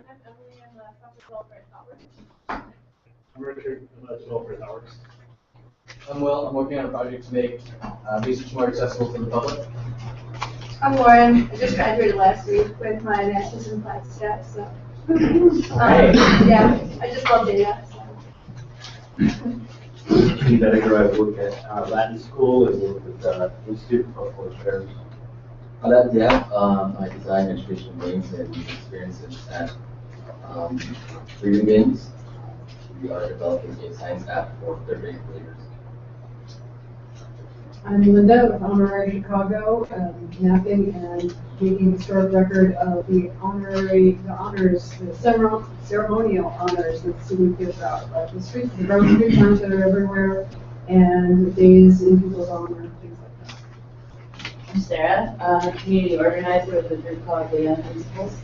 I'm Emily. I'm a software developer at ThoughtWorks. I'm Richard. I'm a developer at ThoughtWorks. I'm Will. I'm working on a project to make research more accessible to the public. I'm Lauren. I just graduated last week with my master's in applied stats. So, yeah, I just love data. Steve Edgar, I work at Latin School and work with the Institute for Cultural Affairs. I design educational games and use experiences at Freedom Games. We are developing a science app for third grade graders. I'm Linda with Honorary Chicago, mapping and making historic record of the ceremonial honors that the city gives out. The streets, the road street signs that are everywhere, and days in people's honor, things like that. I'm Sarah, community organizer with the group called the Principles.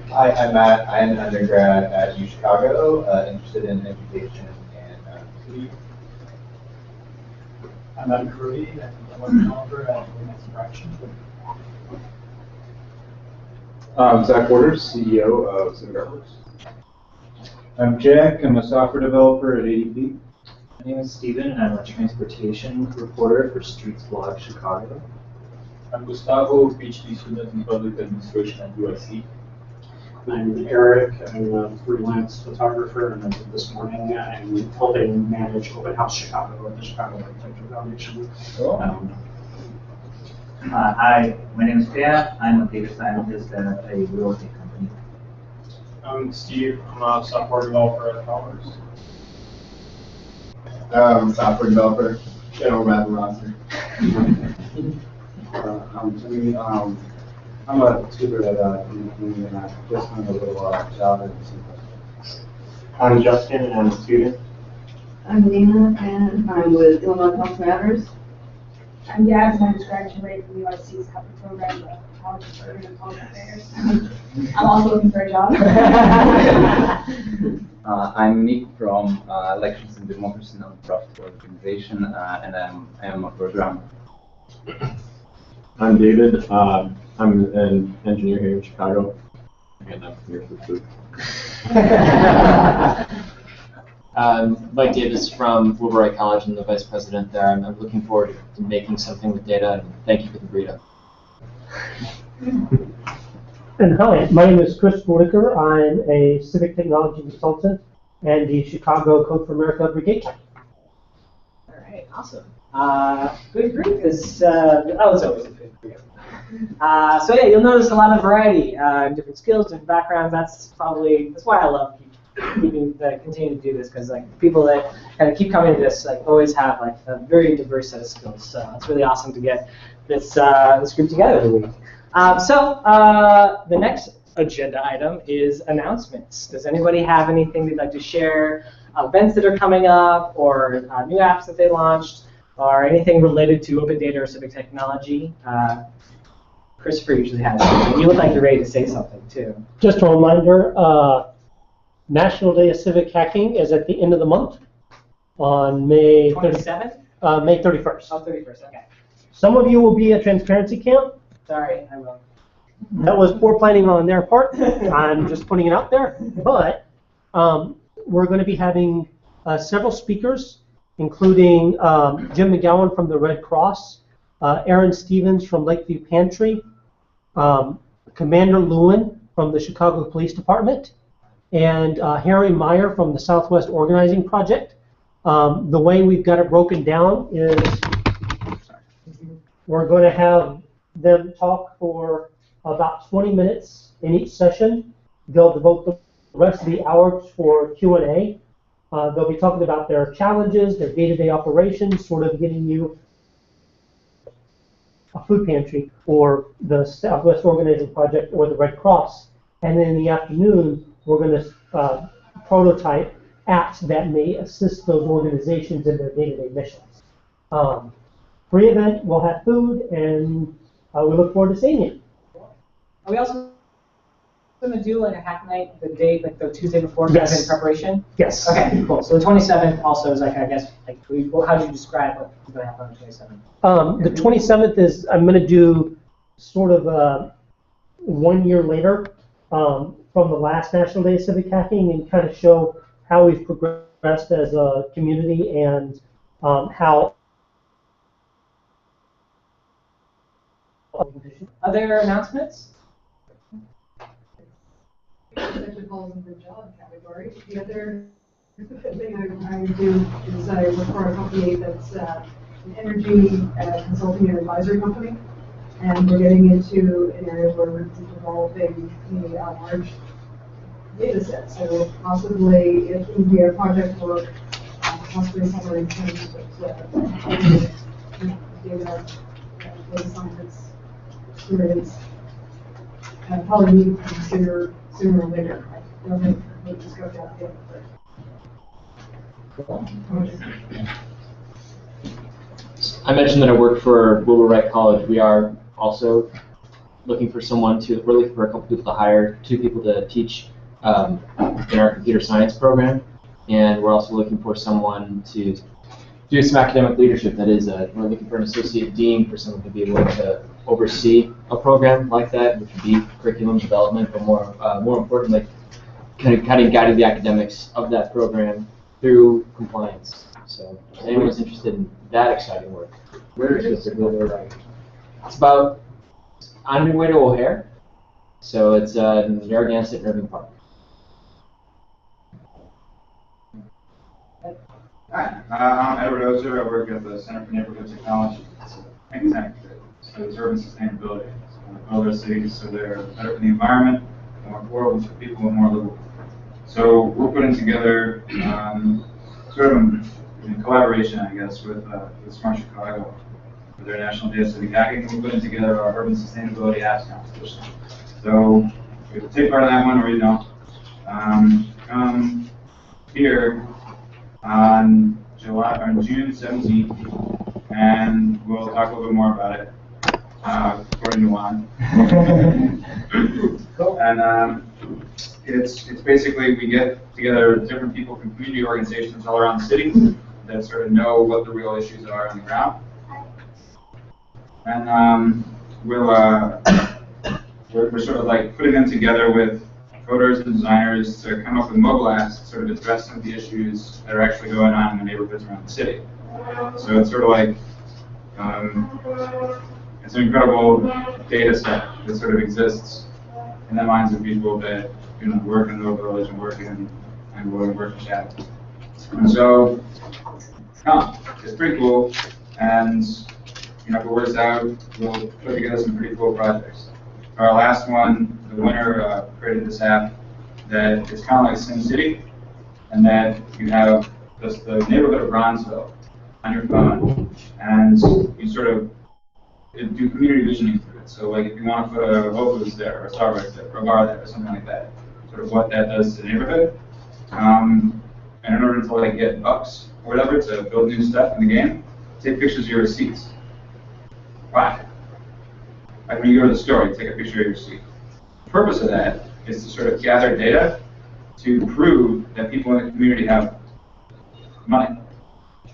Hi, I'm Matt. I'm an undergrad at UChicago, interested in education and city. I'm Adam Curry. I'm a developer at Next Fraction. Zach Borders, CEO of CivicArtworks. I'm Jack. I'm a software developer at ADP. My name is Steven, and I'm a transportation reporter for Streets Blog Chicago. I'm Gustavo, PhD student in public administration at UIC. I'm Eric. I'm a freelance photographer, and as of this morning, I'm helping manage Open House Chicago at the Chicago Architecture Foundation. Hi, my name is Pierre. I'm a data scientist at a real estate company. I'm Steve. I'm a software developer at ThoughtWorks. Software developer, general math roster. I'm a tutor at ADP, and I just learned a little Java and C++. I'm Justin, and I'm a student. I'm Nina, and I'm with Illinois Health Matters. I'm Gabs, and I just graduated from UIC's Copy program, the College of Urban and Public Affairs. I'm also looking for a job. I'm Nick from Elections and Democracy nonprofit organization, and I am a programmer. I'm David. I'm an engineer here in Chicago, and I'm here for food. Mike Davis from Wilbur College. I'm the vice president there. I'm looking forward to making something with data, and thank you for the burrito. And hi, my name is Chris Whitaker. I'm a civic technology consultant and the Chicago Code for America Brigade Captain. All right, awesome. Good group. It's always a good group. So yeah, you'll notice a lot of variety, different skills, different backgrounds. That's why I love continuing to do this, because like people that kind of keep coming to this always have a very diverse set of skills. So it's really awesome to get this group together every week. The next agenda item is announcements. Does anybody have anything they'd like to share? Events that are coming up, or new apps that they launched, or anything related to open data or civic technology? Christopher usually has something. You look like you're ready to say something too. Just a reminder, National Day of Civic Hacking is at the end of the month on May 27th? May 31st. Oh, 31st, okay. Some of you will be at transparency camp. Sorry, I will. That was poor planning on their part. I'm just putting it out there. But we're going to be having several speakers, including Jim McGowan from the Red Cross, Aaron Stevens from Lakeview Pantry, Commander Lewin from the Chicago Police Department, and Harry Meyer from the Southwest Organizing Project. The way we've got it broken down is we're going to have them talk for about 20 minutes in each session. They'll devote the rest of the hour for Q&A. They'll be talking about their challenges, their day-to-day operations, sort of getting you a food pantry or the Southwest Organizing Project or the Red Cross. And then in the afternoon, we're going to prototype apps that may assist those organizations in their day-to-day missions. Free event, we'll have food, and we look forward to seeing you. Are we also going to do a hack night the day, the Tuesday before, Yes. in preparation? Yes. Okay, cool. So the 27th also is I guess, how do you describe what's going to happen on the 27th? The 27th is, I'm going to do sort of 1 year later. from the last National Day of Civic Hacking and kind of show how we've progressed as a community and how. Other announcements? Actually falls in the job category. The other thing I do is I work for a company that's an energy consulting and advisory company, and we're getting into an area where we're developing a large data set. So possibly it would be a project work, possibly somewhere in terms of data science experience. Probably need to consider sooner or later. I don't think we'll discuss that yet, I mentioned that I work for Wilbur Wright College. We are also looking for we're looking for a couple people to hire, 2 people to teach in our computer science program. And we're also looking for someone to do some academic leadership. That is, we're looking for an associate dean, for someone to be able to oversee a program like that, which would be curriculum development, but more importantly, kind of guiding the academics of that program through compliance. So if anyone's interested in that exciting work, Where is it? it's about on your way to O'Hare. So it's in Narragansett and Irving Park. Hi, I'm Edward Ozer. I work at the Center for Neighborhood Technology. It's a think tank. So it's urban sustainability. So we build our cities so they're better for the environment, more affordable for people, and more livable. So we're putting together sort of in collaboration, I guess, with Smart Chicago for their National Day of Civic Hacking. We're putting together our urban sustainability apps competition. So if you take part in that one or you don't, come here on June 17th, and we'll talk a little bit more about it, according to Juan. And it's basically we get together different people from community organizations all around the city that sort of know what the real issues are on the ground. And we're sort of like putting them together with coders and designers to come up with mobile apps that sort of address some of the issues that are actually going on in the neighborhoods around the city. So it's sort of like, it's an incredible data set that sort of exists in the minds of people that work in the village and work in shadow. And so, it's pretty cool, and if it works out, we'll put together some pretty cool projects. Our last one, the winner created this app that is kind of like SimCity, and that you have the neighborhood of Bronzeville on your phone, and you sort of do community visioning through it. So like if you want to put a Whole Foods there, or a Starbucks there, or a bar there, or something like that, sort of what that does to the neighborhood. And in order to like get bucks or whatever to build new stuff in the game, take pictures of your receipts. Why? Like when you go to the store, you take a picture of your receipt. The purpose of that is to sort of gather data to prove that people in the community have money.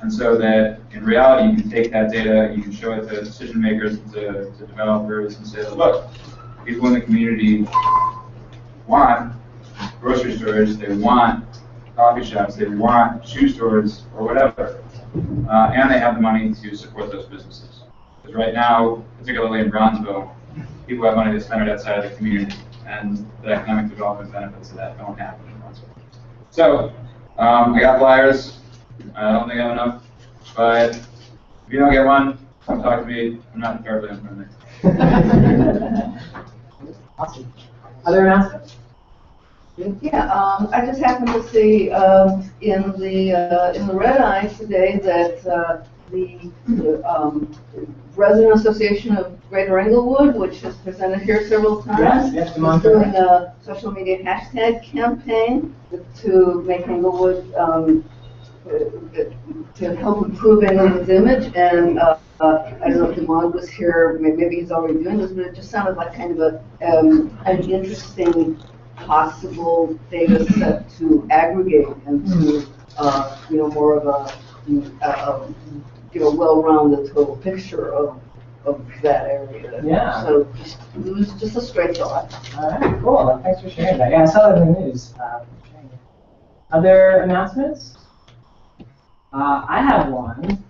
And so that in reality, you can take that data, you can show it to decision makers, to developers, and say, look, people in the community want grocery stores, they want coffee shops, they want shoe stores, or whatever. And they have the money to support those businesses. Because right now, particularly in Bronzeville, people have money to spend it outside of the community, and the economic development benefits of that don't happen in Bronzeville. So, I got flyers. I don't think I have enough, but if you don't get one, come talk to me. I'm not terribly unfriendly. Awesome. Other announcements? Yeah, I just happened to see in the Red Eye today that the Resident Association of Greater Englewood, which has presented here several times, is doing a social media hashtag campaign to make Englewood, to help improve Englewood's image. And I don't know if Demond was here, maybe he's already doing this, but it just sounded like kind of an interesting possible data set to aggregate and to, more of a, well-rounded total picture of of that area. Yeah. So it was just a straight thought. All right, cool. Thanks for sharing that. Yeah, I saw that in the news. Other announcements? I have one.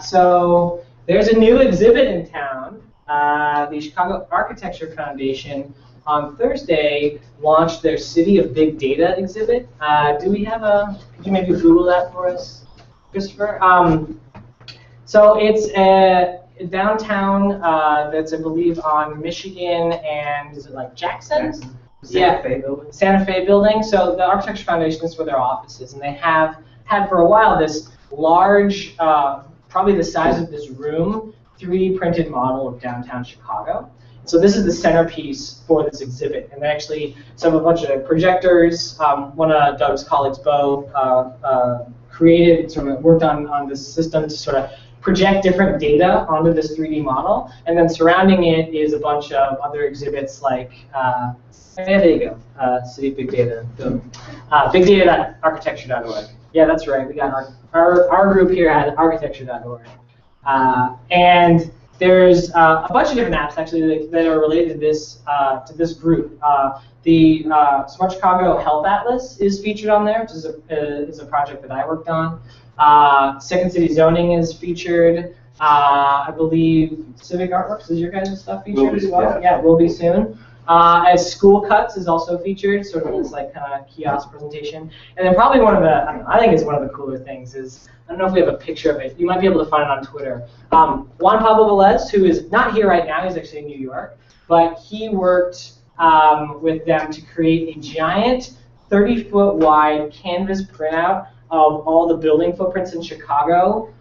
So there's a new exhibit in town. The Chicago Architecture Foundation on Thursday launched their City of Big Data exhibit. Do we have could you maybe Google that for us, Christopher? So it's a downtown that's, I believe, on Michigan and is it like Jackson? Santa Fe building. Santa Fe building. So the Architecture Foundation is where their office is, and they have had for a while this large, probably the size of this room, 3D printed model of downtown Chicago. So this is the centerpiece for this exhibit, and they actually have a bunch of projectors. One of Doug's colleagues, Bo, created, sort of worked on this system to sort of project different data onto this 3D model, and then surrounding it is a bunch of other exhibits like, there you go, City Big Data, bigdata.architecture.org. Yeah, that's right. We got our group here had architecture.org, and there's a bunch of different apps actually that are related to this group. The Smart Chicago Health Atlas is featured on there, which is a project that I worked on. Second City Zoning is featured. I believe CivicArtworks, is your guys' stuff featured as well? Yeah, it will be soon. As School Cuts is also featured, sort of this like kind of kiosk presentation. And then probably one of the, I think it's one of the cooler things is, I don't know if we have a picture of it. You might be able to find it on Twitter. Juan Pablo Velez, who is not here right now, he's actually in New York, but he worked with them to create a giant 30-foot wide canvas printout of all the building footprints in Chicago,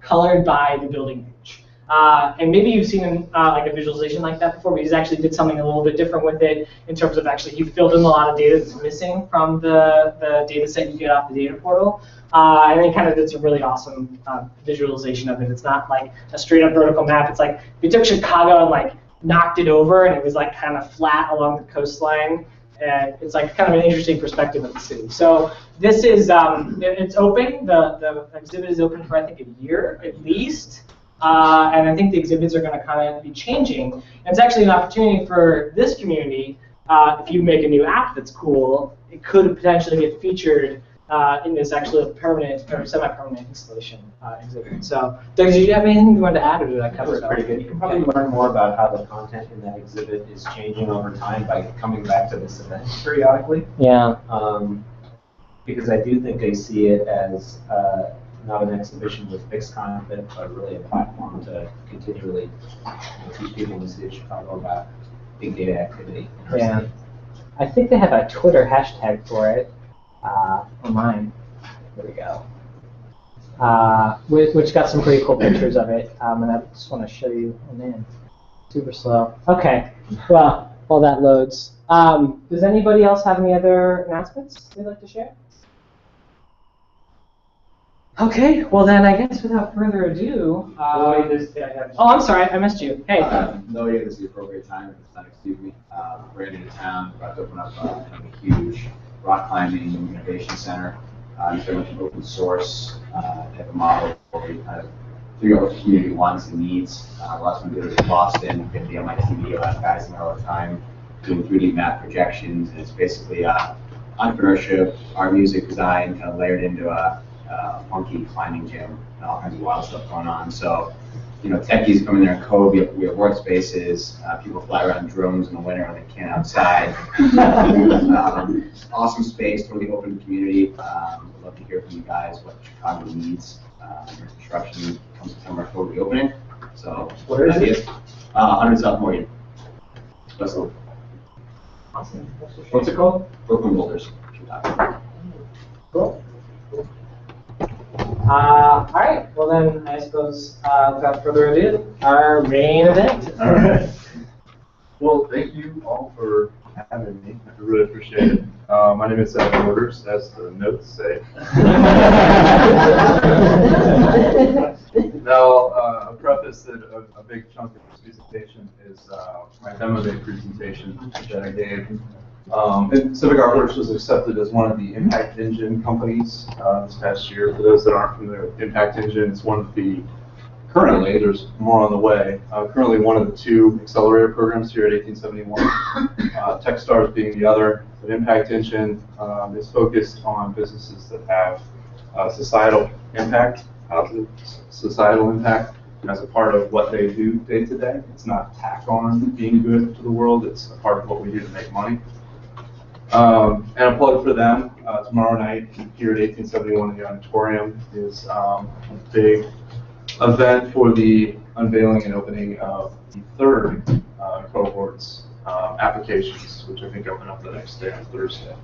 colored by the building age. And maybe you've seen like a visualization like that before, but he's actually did something a little bit different with it in terms of actually he filled in a lot of data that's missing from the data set you get off the data portal. And then kind of did some really awesome visualization of it. It's not like a straight up vertical map. It's like if you took Chicago and like knocked it over and it was like kind of flat along the coastline. And it's like kind of an interesting perspective of the city. So this is, it's open. The exhibit is open for I think a year at least. And I think the exhibits are going to kind of be changing. And it's actually an opportunity for this community, if you make a new app that's cool, it could potentially get featured in this actually permanent or semi-permanent installation exhibit. So, Doug, did you have anything you wanted to add, or did I cover it all? Pretty good. You can probably learn more about how the content in that exhibit is changing over time by coming back to this event periodically. Yeah. Because I do think they see it as not an exhibition with fixed content, but really a platform to continually teach people in the city of Chicago about big data activity. Yeah. I think they have a Twitter hashtag for it. Or mine. There we go. Which got some pretty cool pictures of it, and I just want to show you. Oh man, super slow. Okay, well, while that loads, does anybody else have any other announcements they'd like to share? Okay, well then I guess without further ado. Oh, I'm sorry, I missed you. Hey. No, yeah, this is the appropriate time. If it's not, excuse me. Brand new to town, about to open up a huge rock climbing innovation center. It's very much an open source type of model where we kind of figure out what the community wants and needs. Last one we did was in Boston, get the MIT video advertising all the time, doing 3D map projections, and it's basically entrepreneurship, art, music, design, kind of layered into a funky climbing gym and all kinds of wild stuff going on. So, you know, techies come in there and code. We have workspaces. People fly around drones in the winter when they can't outside. Awesome space, totally open to the community. We'd love to hear from you guys what Chicago needs. Construction comes September, totally opening. So, where is it? 100 South Morgan. West Loop. Awesome. What's it called? Brooklyn Boulders, Chicago. Cool. All right, well then, I suppose, without further ado, our main event. All right. Well, thank you all for having me. I really appreciate it. My name is Evan Orders, as the notes say. Now, a preface that a big chunk of this presentation is my demo day presentation that I gave. CivicArtworks was accepted as one of the Impact Engine companies this past year. For those that aren't familiar with Impact Engine, it's one of the currently, there's more on the way. Currently, one of the 2 accelerator programs here at 1871, Techstars being the other. The Impact Engine is focused on businesses that have societal impact, positive societal impact, as a part of what they do day to day. It's not tack on being good to the world, it's a part of what we do to make money. And a plug for them, tomorrow night here at 1871 in the auditorium is a big event for the unveiling and opening of the 3rd cohort's applications, which I think open up the next day on Thursday.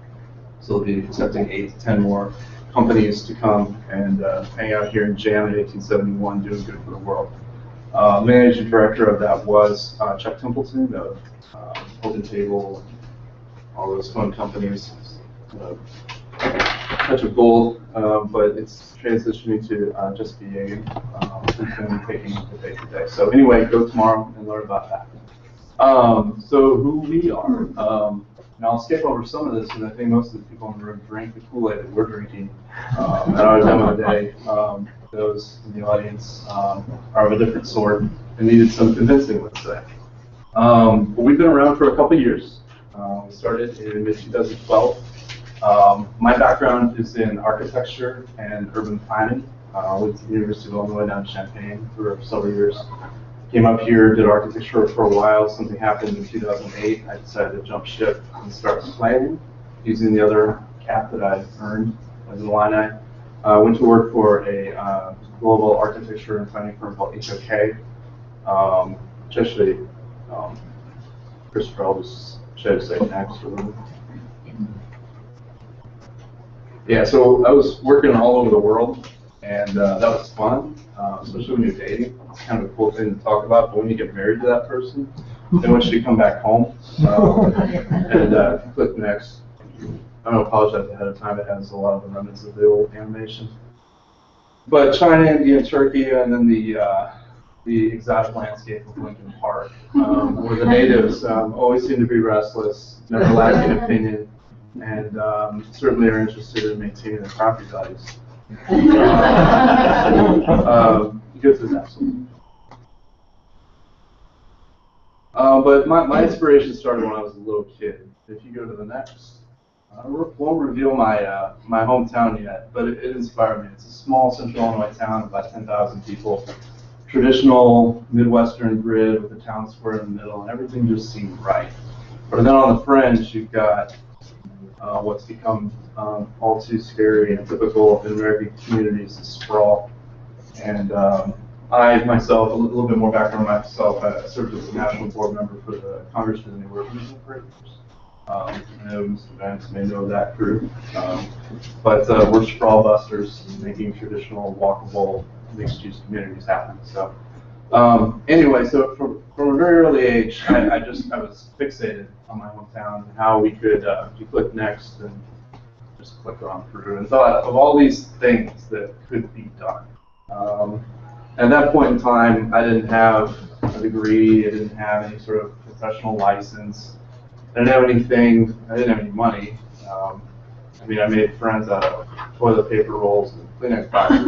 So they'll be accepting 8 to 10 more companies to come and hang out here and jam at 1871, doing good for the world. Managing director of that was Chuck Templeton of Open Table, all those fun companies. Touch of gold, but it's transitioning to just being taking the day to day. So anyway, go tomorrow and learn about that. So who we are. And I'll skip over some of this because I think most of the people in the room drink the Kool-Aid that we're drinking at our demo day. Those in the audience are of a different sort and needed some convincing, let's say. But we've been around for a couple years. We started in mid-2012. My background is in architecture and urban planning. Went to the University of Illinois down in Champaign for several years. Came up here, did architecture for a while. Something happened in 2008. I decided to jump ship and start planning using the other cap that I earned as an Illini. Went to work for a global architecture and planning firm called HOK, which actually Christopher, I'll just say next. Yeah, so I was working all over the world, and that was fun, especially when you're dating. It's kind of a cool thing to talk about, but when you get married to that person, they want you to come back home and click next. I'm going to apologize ahead of time. It has a lot of the remnants of the old animation. But China, India, Turkey, and then the exotic landscape of Lincoln Park, where the natives always seem to be restless, never lacking opinion, and certainly are interested in maintaining their property values. Good for them. But my inspiration started when I was a little kid. If you go to the next, I won't reveal my my hometown yet, but it inspired me. It's a small central Illinois town, about 10,000 people. Traditional Midwestern grid with a town square in the middle, and everything just seemed right. But then on the fringe, you've got what's become all too scary and typical in American communities is sprawl. And I myself, a little bit more background on myself, I served as a national board member for the Congress for the New Urbanism Operators. I know Mr. Vance may know that crew. But we're sprawl busters, making traditional walkable mixed-use communities happen. So anyway, so from a very early age, I was fixated on my hometown and how we could, if you click next and just click on through, and thought of all these things that could be done. At that point in time, I didn't have a degree, I didn't have any sort of professional license, I didn't have anything, I didn't have any money. I mean, I made friends out of toilet paper rolls and Kleenex boxes.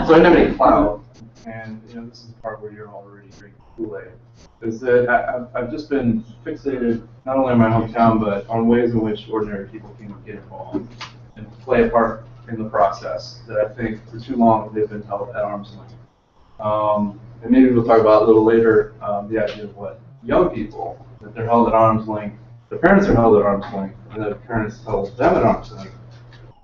So I didn't have any clout. And you know, this is the part where you're already drinking Kool-Aid. Is that I've just been fixated not only on my hometown, but on ways in which ordinary people can get involved and play a part in the process that I think for too long they've been held at arm's length. And maybe we'll talk about a little later the idea of what young people, that they're held at arm's length, their parents are held at arm's length, and their parents held them at arm's length.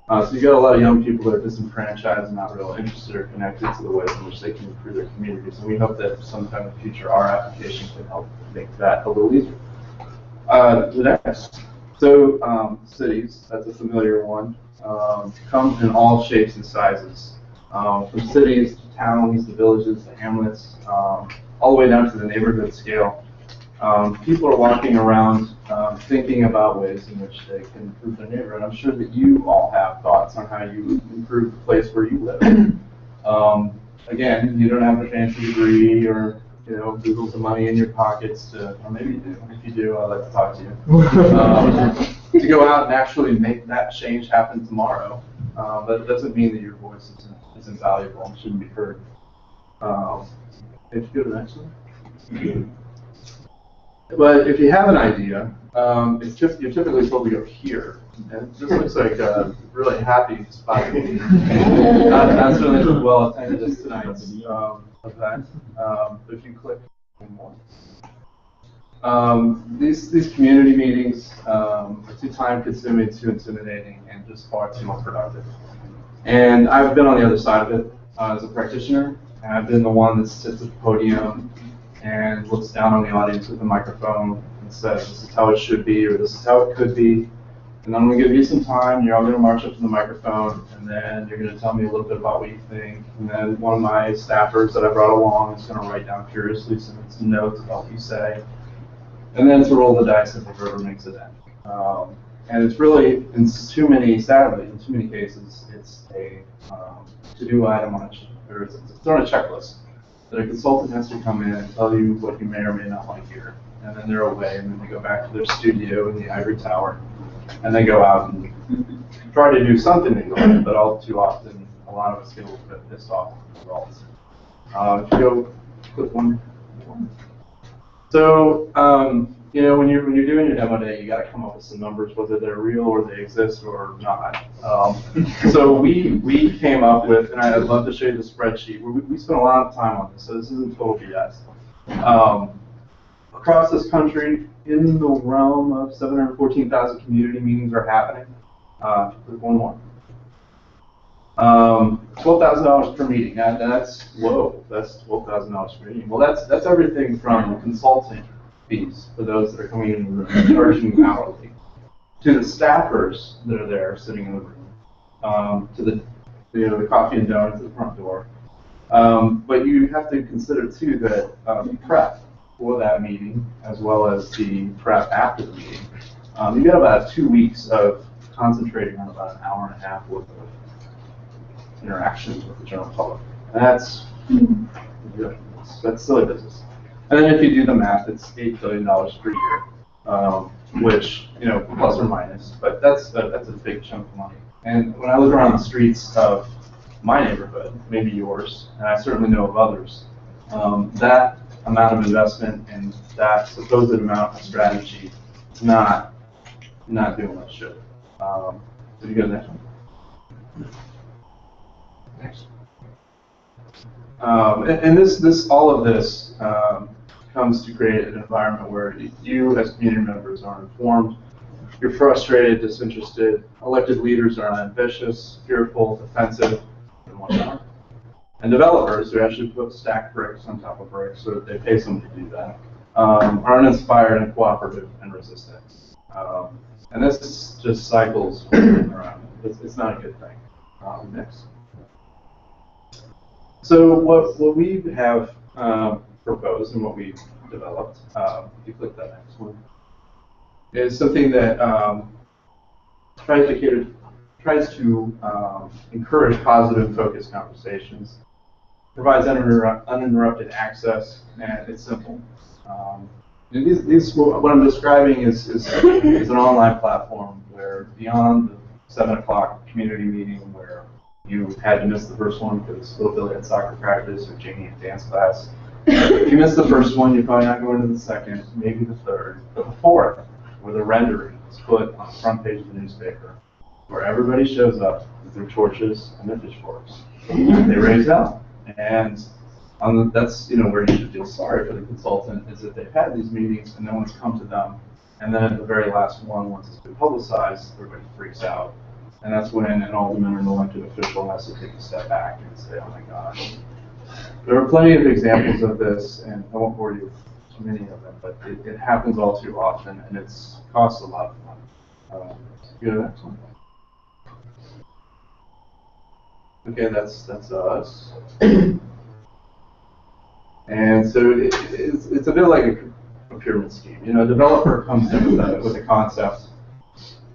So you got a lot of young people that are disenfranchised and not really interested or connected to the ways in which they can improve their communities. And we hope that sometime in the future our application can help make that a little easier. The next. So cities, that's a familiar one, come in all shapes and sizes. From cities to towns, to villages, to hamlets, all the way down to the neighborhood scale. People are walking around thinking about ways in which they can improve their neighborhood. I'm sure that you all have thoughts on how you improve the place where you live. Again, you don't have a fancy degree or Google's the money in your pockets to, or maybe you do. If you do, I'd like to talk to you. To go out and actually make that change happen tomorrow. But it doesn't mean that your voice isn't is invaluable and shouldn't be heard. If you go to the next one. But if you have an idea, you're typically told to go here. And this looks like a really happy spot. Not certainly as well attended as tonight's event. If you click one more. These community meetings are too time consuming, too intimidating, and just far too unproductive. And I've been on the other side of it as a practitioner, and I've been the one that sits at the podium and looks down on the audience with a microphone and says, this is how it should be, or this is how it could be. And I'm going to give you some time, you're all going to march up to the microphone, and then you're going to tell me a little bit about what you think. And then one of my staffers that I brought along is going to write down curiously some notes about what you say. And then to roll the dice if whoever makes it in. And it's really, sadly, in too many cases, it's a to-do item or it's on a checklist that a consultant has to come in and tell you what you may or may not want to hear. And then they're away, and then they go back to their studio in the ivory tower, and they go out and try to do something in life, but all too often, a lot of us get a little bit pissed off with the results. If you go click one. So, when you're doing your demo day, you got to come up with some numbers, whether they're real or they exist or not. So we came up with, and I'd love to show you the spreadsheet. We spent a lot of time on this, so this isn't total BS. Across this country, in the realm of 714,000 community meetings are happening. Click one more. $12,000 per meeting. Now that's whoa. That's $12,000 per meeting. Well, that's everything from consulting fees for those that are coming in the room, charging hourly, to the staffers that are there sitting in the room, to the coffee and donuts at the front door. But you have to consider too that prep for that meeting, as well as the prep after the meeting. You get about 2 weeks of concentrating on about an hour and a half worth of interactions with the general public. And that's silly business. And then if you do the math, it's $8 billion per year, which, plus or minus, but that's a big chunk of money. And when I look around the streets of my neighborhood, maybe yours, and I certainly know of others, that amount of investment and that supposed amount of strategy is not doing what it should. Did you go to the next one? Next. And all of this comes to create an environment where you as community members are informed, you're frustrated, disinterested, elected leaders are ambitious, fearful, defensive, and whatnot. And developers who actually put stacked bricks on top of bricks so that they pay someone to do that, are uninspired and cooperative and resistant. And this just cycles around. It's not a good thing. Next. So what we have proposed and what we've developed, if you click that next one, is something that tries to encourage positive, focused conversations, provides uninterrupted access, and it's simple. What I'm describing is an online platform where beyond the 7 o'clock community meeting where you had to miss the first one because little Billy had soccer practice or Jamie had dance class. If you missed the first one, you're probably not going to the second, maybe the third, but the fourth, where the rendering is put on the front page of the newspaper, where everybody shows up with their torches and their pitchforks. They raise hell. And that's where you should feel sorry for the consultant, is that they've had these meetings and no one's come to them. And then at the very last one, once it's been publicized, everybody freaks out. And that's when an alderman or an elected official has to take a step back and say, oh my gosh. There are plenty of examples of this, and I won't bore you with too many of them, but it happens all too often, and it costs a lot of money. Go to the next one. Okay, that's us. And so it's a bit like a pyramid scheme. A developer comes in with a concept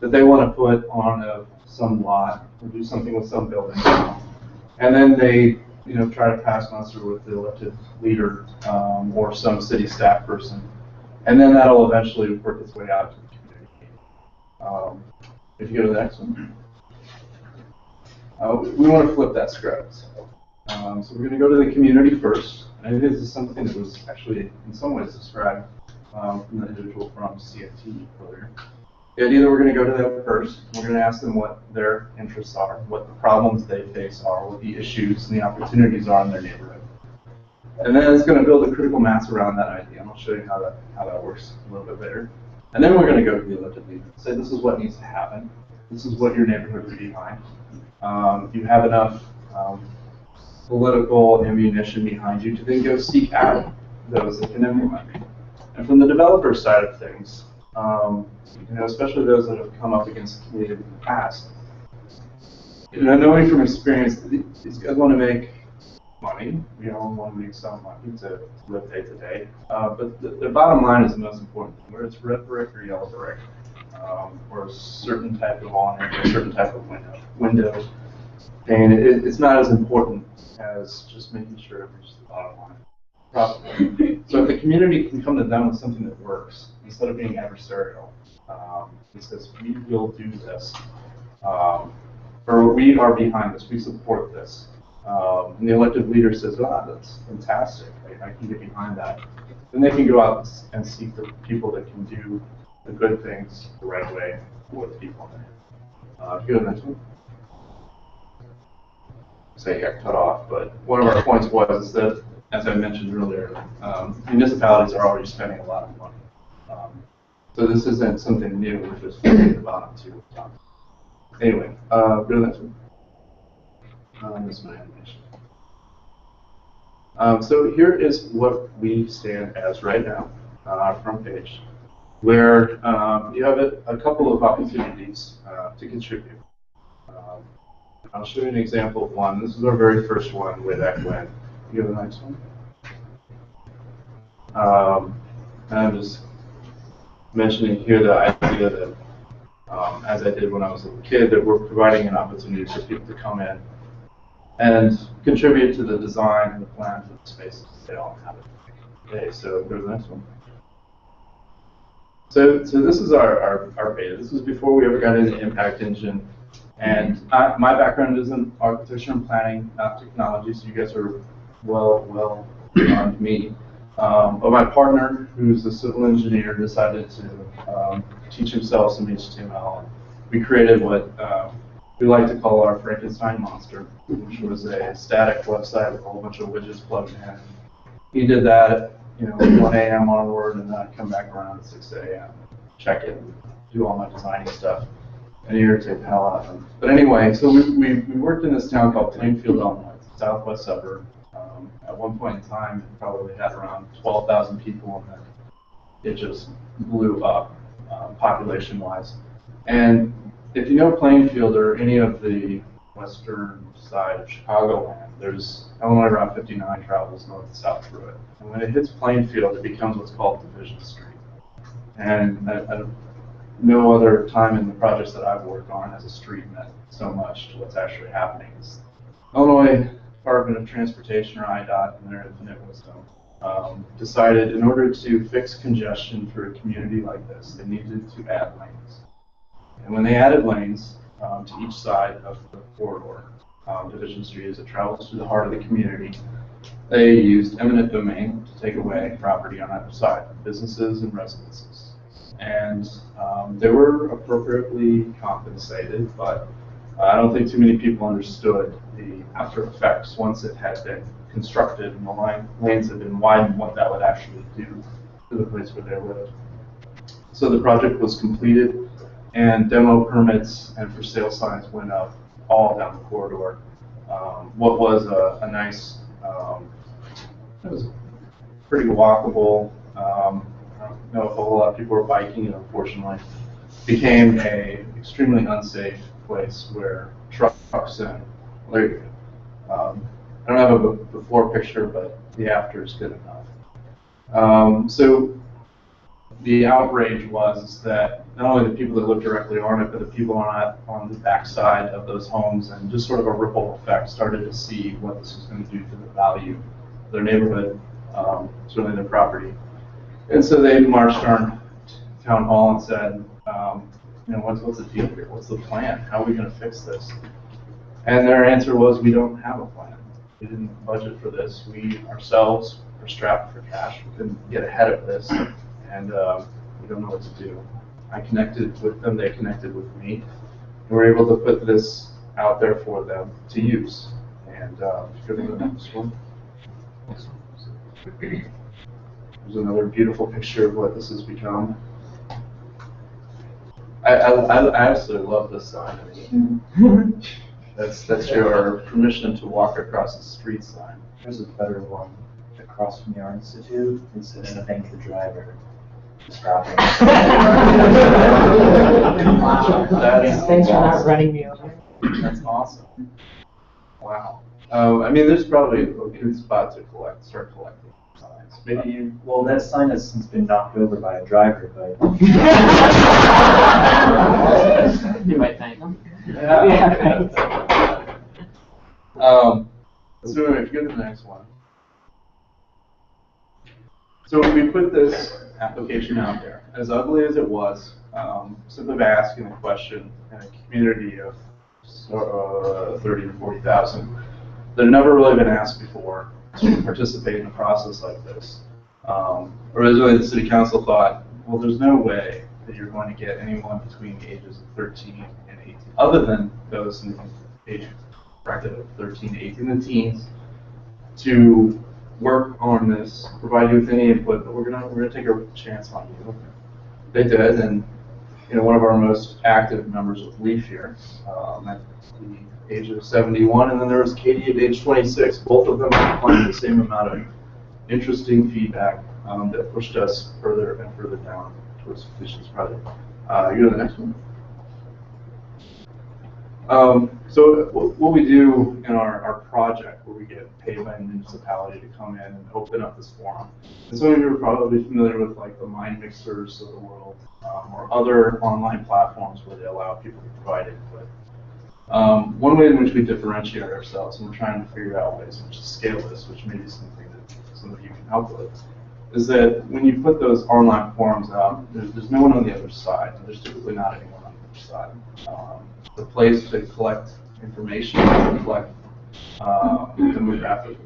that they want to put on some lot or do something with some building, and then they try to pass muster with the elected leader or some city staff person, and then that'll eventually work its way out to the community. If you go to the next one. We want to flip that script. So we're going to go to the community first. And this is something that was actually, in some ways, described from the individual from CFT earlier. The idea that we're going to go to them first. We're going to ask them what their interests are, what the problems they face are, what the issues and the opportunities are in their neighborhood. And then it's going to build a critical mass around that idea. And I'll show you how that works a little bit later. And then we're going to go to the elected leaders and say, this is what needs to happen. This is what your neighborhood would be behind. You have enough political ammunition behind you to then go seek out those that can implement. And from the developer side of things, especially those that have come up against the community in the past, knowing from experience, these guys want to make money. We all want to make some money to live day to day. But the bottom line is the most important thing, whether it's red brick or yellow brick, or a certain type of awning, or a certain type of window pane. It's not as important as just making sure it reaches the bottom line properly. So if the community can come to them with something that works, instead of being adversarial, it says, we will do this, or we are behind this, we support this. And the elected leader says, that's fantastic, I can get behind that. Then they can go out and seek the people that can do the good things the right way for the people in there. Go to the next one. Say got cut off, but one of our points was that, as I mentioned earlier, municipalities are already spending a lot of money. So this isn't something new, we're just figuring the bottom two. Anyway, go to the next one. This is my animation. So here is what we stand as right now on our front page, where you have a couple of opportunities to contribute. I'll show you an example of one. This is our very first one way back when. You go to the next one. And I'm just mentioning here the idea that, as I did when I was a kid, that we're providing an opportunity for people to come in and contribute to the design and the plan for the spaces they all have. Okay, so go to the next one. So this is our beta. This was before we ever got into Impact Engine. And my background is in architecture and planning, not technology, so you guys are well beyond me. But my partner, who's a civil engineer, decided to teach himself some HTML. We created what we like to call our Frankenstein monster, which was a static website with a whole bunch of widgets plugged in. He did that at 1 a.m. onward, and then I'd come back around at 6 a.m., check it, do all my designing stuff, and irritate the hell out of him. But anyway, so we worked in this town called Plainfield, Illinois, southwest suburb. At one point in time, it probably had around 12,000 people, and then it just blew up population-wise. And if you know Plainfield or any of the western side of Chicagoland, there's Illinois Route 59 travels north and south through it. And when it hits Plainfield, it becomes what's called Division Street. And at no other time in the projects that I've worked on has a street meant so much to what's actually happening. Illinois Department of Transportation, or IDOT, in their infinite wisdom, decided in order to fix congestion for a community like this, they needed to add lanes. And when they added lanes to each side of the corridor, Division Street, as it travels through the heart of the community, they used eminent domain to take away property on either side, businesses and residences. And they were appropriately compensated, but I don't think too many people understood the after effects once it had been constructed and the lanes had been widened, what that would actually do to the place where they lived. So the project was completed, and demo permits and for sale signs went up all down the corridor. What was a nice, it was pretty walkable. I don't know if a whole lot of people were biking, and unfortunately became a extremely unsafe place where trucks and I don't have a before picture, but the after is good enough. So the outrage was that not only the people that lived directly on it, but the people on the backside of those homes, and just sort of a ripple effect, started to see what this was going to do to the value of their neighborhood, certainly their property. And so they marched our town hall and said, what's the deal here? What's the plan? How are we going to fix this? And their answer was, we don't have a plan. We didn't budget for this. We ourselves are strapped for cash. We couldn't get ahead of this, and we don't know what to do. I connected with them. They connected with me. And we were able to put this out there for them to use. And go to the next one. There's another beautiful picture of what this has become. I absolutely love this sign. That's your permission to walk across the street sign. There's a better one across from the Art Institute. It's in a thank the driver. Just dropping. Wow. Thanks for not running me over. That's awesome. Wow. I mean, there's probably a good spot to start collecting signs. Maybe you. Well, that sign has since been knocked over by a driver, but. You might thank him. Yeah. So anyway, if you go to the next one. So we put this application out there, as ugly as it was, simply by asking a question in a community of 30 to 40,000 that had never really been asked before to participate in a process like this. Originally, the city council thought, well, there's no way that you're going to get anyone between the ages of 13 and 18, other than those in the age bracket of 13 to 18, the teens, to work on this, provide you with any input, but we're gonna take a chance on you. They did, and one of our most active members was Leaf here at the age of 71, and then there was Katie at age 26. Both of them provided the same amount of interesting feedback that pushed us further and further down towards this project. You go to the next one. So what we do in our project, where we get paid by a municipality to come in and open up this forum, and some of you are probably familiar with like the Mind Mixers of the world, or other online platforms where they allow people to provide input. One way in which we differentiate ourselves, and we're trying to figure out ways in which to scale this, which may be something that some of you can help with, is that when you put those online forums out, there's no one on the other side. There's typically not anyone on the other side. It's a place to collect information, to collect demographic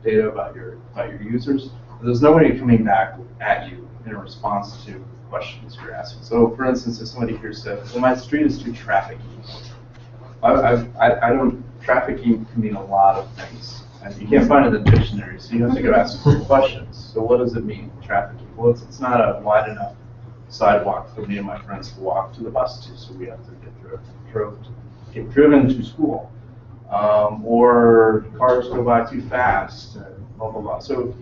data about your users. But there's nobody coming back at you in response to questions you're asking. So, for instance, if somebody here said, "Well, my street is too trafficky," I don't. Trafficking can mean a lot of things, and you can't find it in the dictionary. So you have to go ask some questions. So, what does it mean, trafficking? Well, it's not a wide enough sidewalk for me and my friends to walk to the bus to, so we have to get driven to school, or cars go by too fast, and blah blah blah. So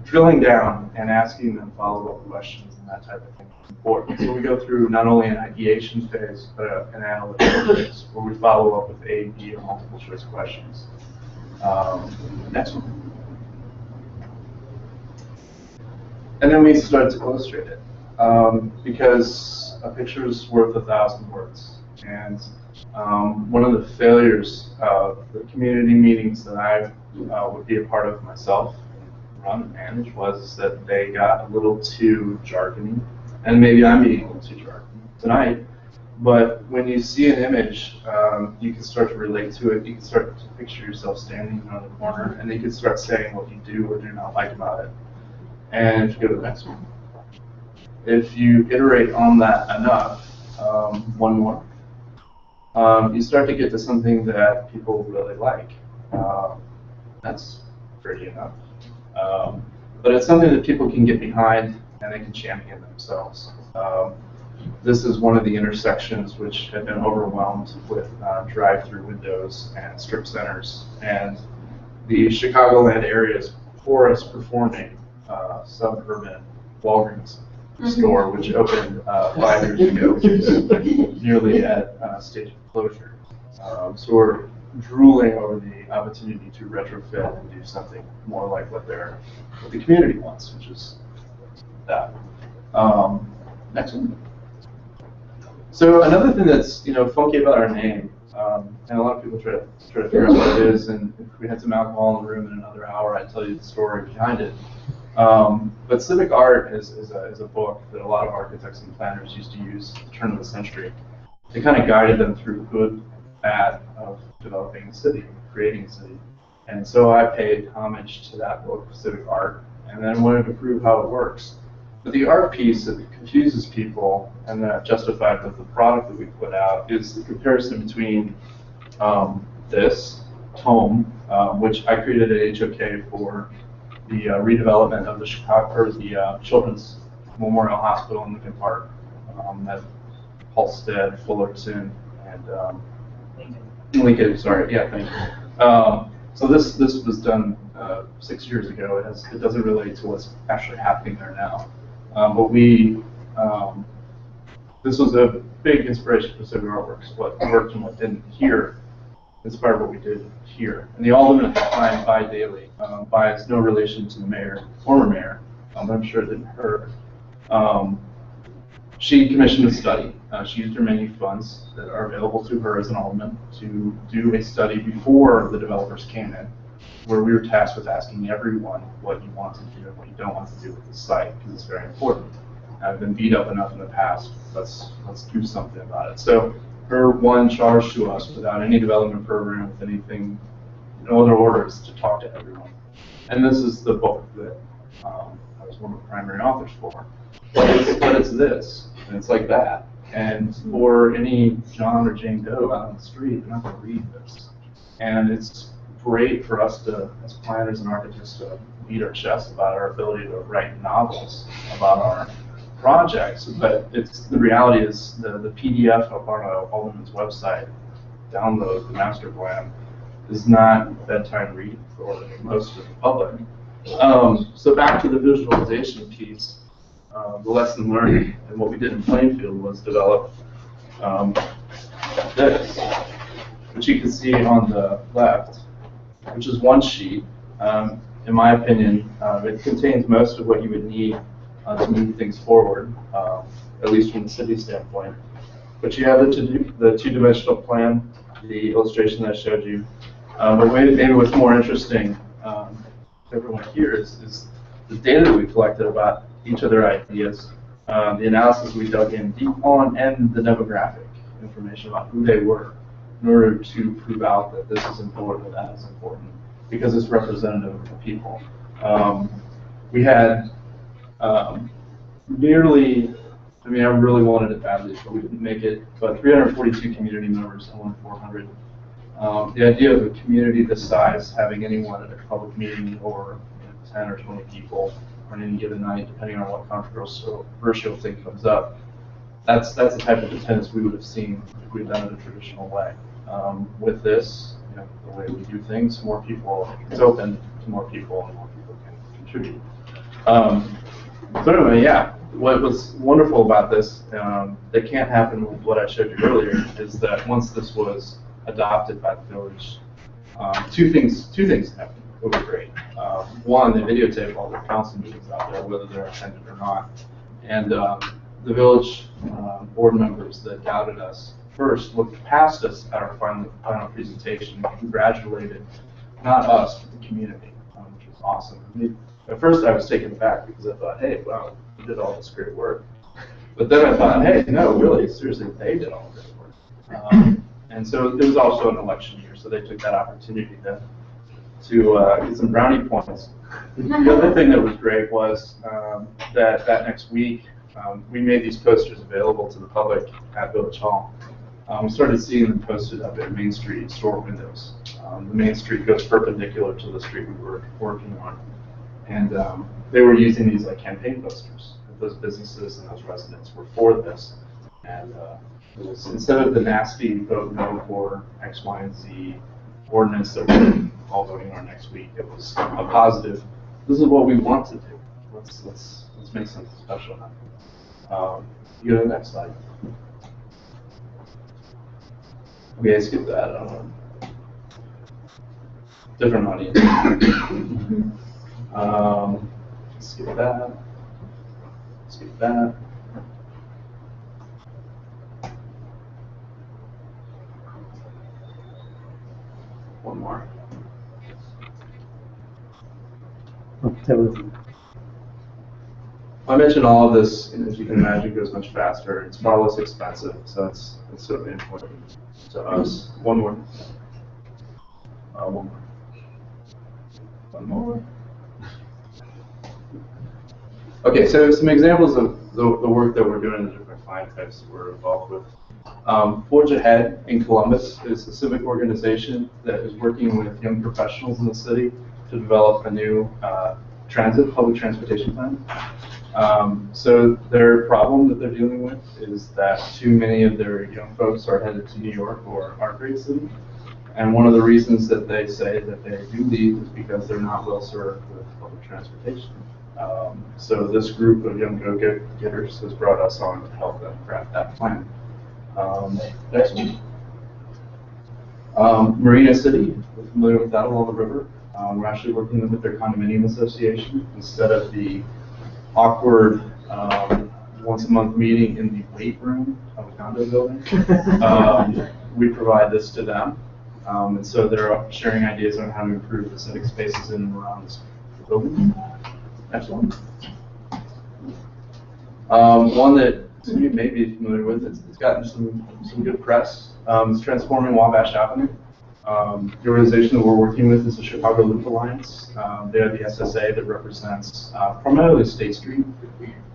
drilling down and asking them follow-up questions and that type of thing is important. So we go through not only an ideation phase, but an analytical phase where we follow up with A, B, or multiple choice questions. Next one. And then we start to illustrate it. Because a picture is worth 1,000 words. And one of the failures of the community meetings that I would be a part of myself, run and manage, was that they got a little too jargony. And maybe I'm being a little too jargony tonight. But when you see an image, you can start to relate to it. You can start to picture yourself standing on the corner, and you can start saying what you do or do not like about it. And if you go to the next one. If you iterate on that enough, one more, you start to get to something that people really like. That's pretty enough. But it's something that people can get behind and they can champion themselves. This is one of the intersections which have been overwhelmed with drive-through windows and strip centers. And the Chicagoland area is porous performing suburban Walgreens store, which opened 5 years ago, which is nearly at stage of closure. So we're drooling over the opportunity to retrofit and do something more like what the community wants, which is that. Next one. So another thing that's funky about our name, and a lot of people try to figure out what it is, and if we had some alcohol in the room in another hour, I'd tell you the story behind it. But Civic Art is a book that a lot of architects and planners used to use at the turn of the century. It kind of guided them through good path of developing a city, creating a city. And so I paid homage to that book, Civic Art, and then wanted to prove how it works. But the art piece that confuses people and that justified with the product that we put out is the comparison between this tome, which I created at HOK for the redevelopment of the Children's Memorial Hospital in Lincoln Park at Halstead, Fullerton, and Lincoln. Sorry, yeah, thank you. So this was done 6 years ago. It doesn't relate to what's actually happening there now. But this was a big inspiration for CivicArtworks. What worked and what didn't here inspired what we did here. And the alderman at the time, Bi Daly, Bi is no relation to the mayor, former mayor, but I'm sure it didn't hurt. She commissioned a study. She used her many funds that are available to her as an alderman to do a study before the developers came in, where we were tasked with asking everyone what you want to do and what you don't want to do with the site, because it's very important. I've been beat up enough in the past. Let's do something about it. So her one charge to us, without any development program, with anything, no other orders, to talk to everyone. And this is the book that I was one of the primary authors for. But it's this, and it's like that. And for any John or Jane Doe out on the street, they're not going to read this. And it's great for us to, as planners and architects, to beat our chests about our ability to write novels about our projects. But the reality is the PDF up on our Alderman's website, download the master plan, is not bedtime read for most of the public. So back to the visualization piece. The lesson learned and what we did in Plainfield was develop this, which you can see on the left, which is one sheet. In my opinion, it contains most of what you would need to move things forward, at least from the city standpoint. But you have the two-dimensional plan, the illustration that I showed you. But maybe what's more interesting to everyone here is the data that we collected about each of their ideas, the analysis we dug in deep on, and the demographic information about who they were in order to prove out that this is important and that is important, because it's representative of the people. We had nearly, I really wanted it badly, but we didn't make it, but 342 community members and only 400. The idea of a community this size having anyone at a public meeting or 10 or 20 people on any given night, depending on what controversial thing comes up, that's the type of attendance we would have seen if we'd done it a traditional way. With this, the way we do things, more people, it's open to more people, and more people can contribute. So anyway, yeah, what was wonderful about this that can't happen with what I showed you earlier is that once this was adopted by the village, two things happened. It was great. One, they videotape all their council meetings out there, whether they're attended or not. And the village board members that doubted us first looked past us at our final presentation and congratulated not us, but the community, which was awesome. At first I was taken aback because I thought, hey, wow, we did all this great work. But then I thought, hey, no, really, seriously, they did all the great work. And so it was also an election year, so they took that opportunity to get some brownie points. The other thing that was great was that next week, we made these posters available to the public at Village Hall. We started seeing them posted up at Main Street store windows. The Main Street goes perpendicular to the street we were working on. And they were using these like campaign posters. Those businesses and those residents were for this. And it was, instead of the nasty vote no for X, Y, and Z ordinance that we're all voting on next week, it was a positive, this is what we want to do. Let's make something special happen. You go to the next slide. Okay, skip that. Different audience. Skip that. Skip that. One more. I mentioned all of this, and as you can imagine, goes much faster. It's far less expensive, so it's certainly important to us. One more. One more. One more. Okay, so some examples of the work that we're doing, the different client types that we're involved with. Forge Ahead in Columbus is a civic organization that is working with young professionals in the city to develop a new public transportation plan. So their problem that they're dealing with is that too many of their young folks are headed to New York or our great city. And one of the reasons that they say that they do leave is because they're not well served with public transportation. So this group of young go-getters has brought us on to help them craft that plan. Next one. Marina City, we're familiar with that along the river. We're actually working with their condominium association instead of the awkward once a month meeting in the weight room of a condo building. We provide this to them. And so they're sharing ideas on how to improve the civic spaces in and around the building. Next one. One that you may be familiar with, it's gotten some good press. It's Transforming Wabash Avenue. The organization that we're working with is the Chicago Loop Alliance. They are the SSA that represents primarily State Street,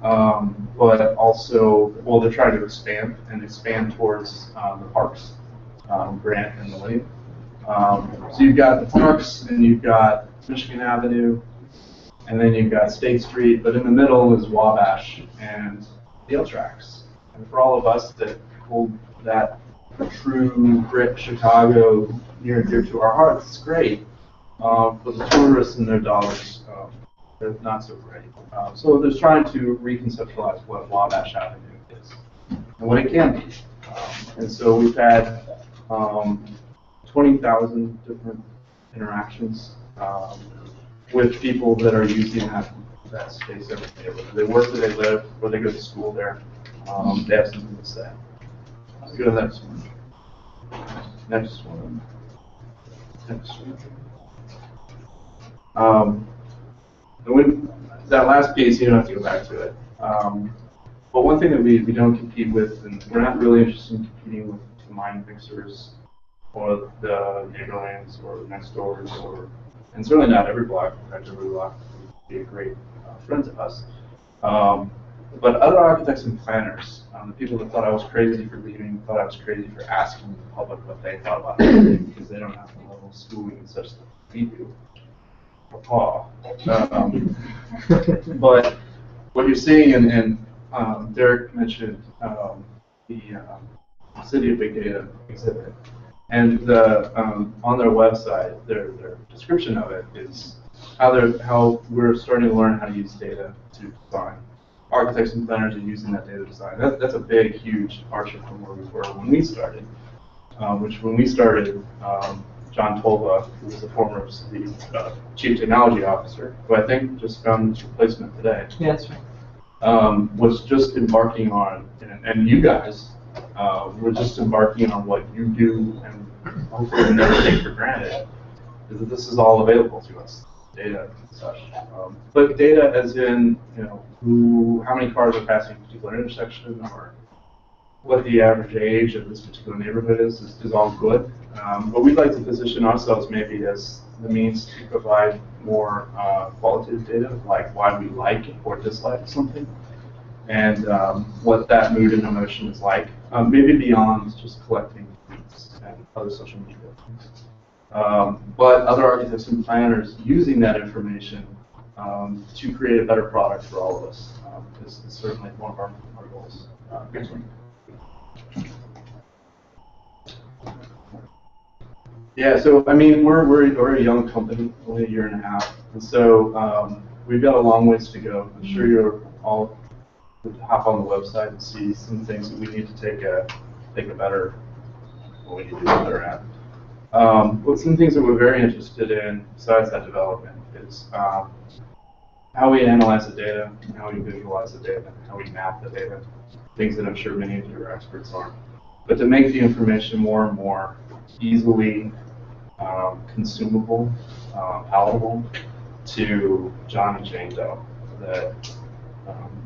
but also, well, they're trying to expand towards the parks, Grant and Millennium. So you've got the parks, and you've got Michigan Avenue, and then you've got State Street, but in the middle is Wabash and the L tracks. And for all of us that hold that true grit Chicago near and dear to our hearts, it's great. For the tourists and their dollars, they're not so great. So they're trying to reconceptualize what Wabash Avenue is and what it can be. And so we've had 20,000 different interactions with people that are using that space every day. Whether they work where they live, or they go to school there, they have something to say. Let's go to the next one. Next one. Next one. That last piece, you don't have to go back to it. But one thing that we don't compete with, and we're not really interested in competing with the mine fixers or the neighborlands or next doors, and certainly not every block. In fact, every block would be a great friend to us. But other architects and planners, the people that thought I was crazy for leaving, thought I was crazy for asking the public what they thought about it, because they don't have the level of schooling and such that we do. But what you're seeing, and Derek mentioned the City of Big Data exhibit, and on their website, their description of it is how we're starting to learn how to use data to design. Architects and planners are using that data design. That's a big, huge departure from where we were when we started. When we started, John Tolva, who was the former Chief Technology Officer, who I think just found his replacement today. Yeah, that's right. Was just embarking on, and you guys were just embarking on what you do, and hopefully we never take for granted, is that this is all available to us, data and such. But data as in, how many cars are passing a particular intersection, or what the average age of this particular neighborhood is all good. But we'd like to position ourselves maybe as the means to provide more qualitative data, like why we like or dislike something, and what that mood and emotion is like, maybe beyond just collecting tweets and other social media things. But other architects and planners using that information to create a better product for all of us is certainly one of our goals. Next one. Yeah, so I mean, we're a young company, only a year and a half, and so we've got a long ways to go. I'm sure you're all hop on the website and see some things that we need to take a better, what we need to do better at. But some things that we're very interested in, besides that development, is how we analyze the data, and how we visualize the data, how we map the data, things that I'm sure many of you are experts on. But to make the information more and more easily consumable, palatable to John and Jane Doe, that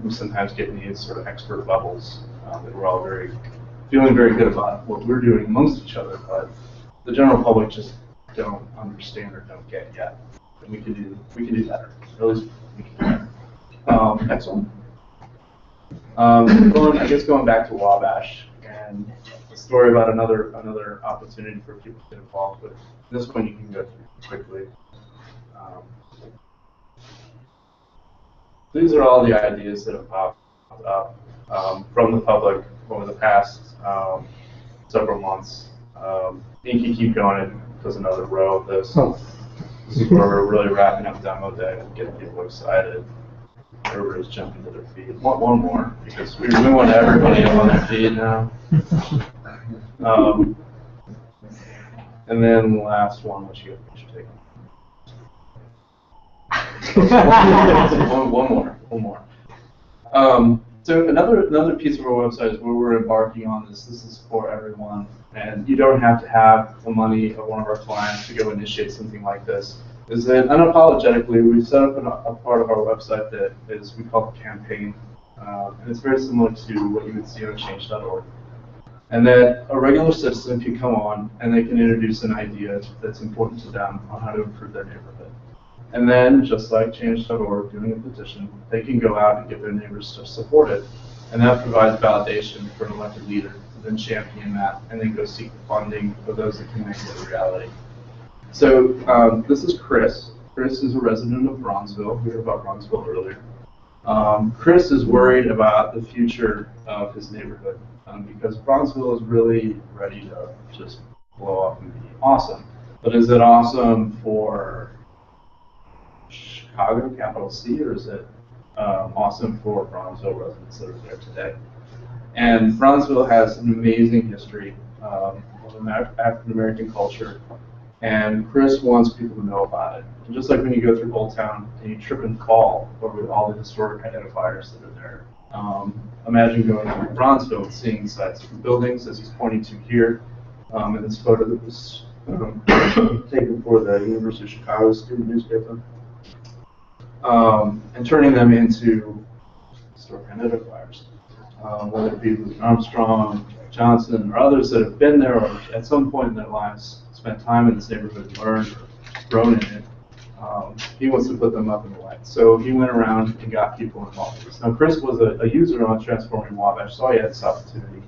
We sometimes get these sort of expert levels that we're all feeling very good about what we're doing amongst each other, but the general public just don't understand or don't get yet. And we can do better. Or at least we can do better. Next one. I guess going back to Wabash and a story about another opportunity for people to get involved with. This one you can go through quickly. These are all the ideas that have popped up from the public over the past several months. You can keep going. There's another row of this. This is where we're really wrapping up demo day and getting people excited. Everybody's jumping to their feet. One more, because we want everybody up on their feet now. And then the last one, which you should take. One more. So another piece of our website is where we're embarking on this. This is for everyone, and you don't have to have the money of one of our clients to go initiate something like this. Is that unapologetically, we've set up a part of our website that is we call the campaign, and it's very similar to what you would see on change.org. And that a regular citizen can come on and they can introduce an idea that's important to them on how to improve their neighborhood. And then, just like change.org doing a petition, they can go out and get their neighbors to support it. And that provides validation for an elected leader to then champion that and then go seek the funding for those that can make it a reality. So this is Chris. Chris is a resident of Bronzeville. We heard about Bronzeville earlier. Chris is worried about the future of his neighborhood because Bronzeville is really ready to just blow up and be awesome. But is it awesome for Chicago, capital C, or is it awesome for Bronzeville residents that are there today? And Bronzeville has an amazing history of African American culture, and Chris wants people to know about it. And just like when you go through Old Town and you trip and fall over all the historic identifiers that are there, imagine going through Bronzeville and seeing sites for buildings, as he's pointing to here, in this photo that was taken for the University of Chicago student newspaper. And turning them into historic identifiers, whether it be Louis Armstrong, Jack Johnson, or others that have been there or at some point in their lives spent time in this neighborhood, learned or grown in it. He wants to put them up in the light. So he went around and got people involved in this. Now, Chris was a user on Transforming Wabash, saw he had this opportunity,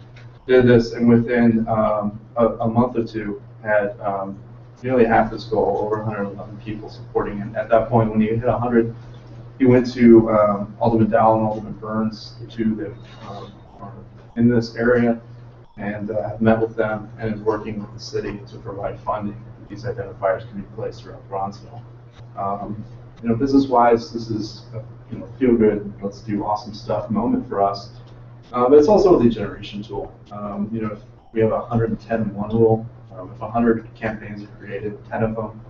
did this, and within a month or two had nearly half his goal, over 111 people supporting him. At that point, when he hit 100, he went to Alderman Dowell and Alderman Burns, the two that are in this area, and met with them and is working with the city to provide funding that these identifiers can be placed throughout Bronzeville. Business-wise, this is a feel good, let's do awesome stuff moment for us. But it's also a lead generation tool. If we have a 110-1 rule, if 100 campaigns are created, 10 of them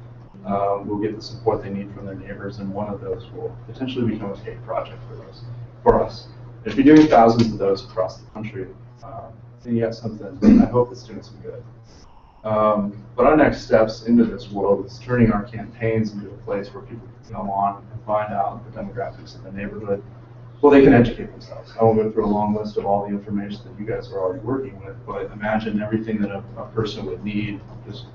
will get the support they need from their neighbors, and one of those will potentially become a paid project for us. If you're doing thousands of those across the country, then you got something, I hope it's doing some good. But our next steps into this world is turning our campaigns into a place where people can come on and find out the demographics of the neighborhood. Well, they can educate themselves. I won't go through a long list of all the information that you guys are already working with, but imagine everything that a person would need, just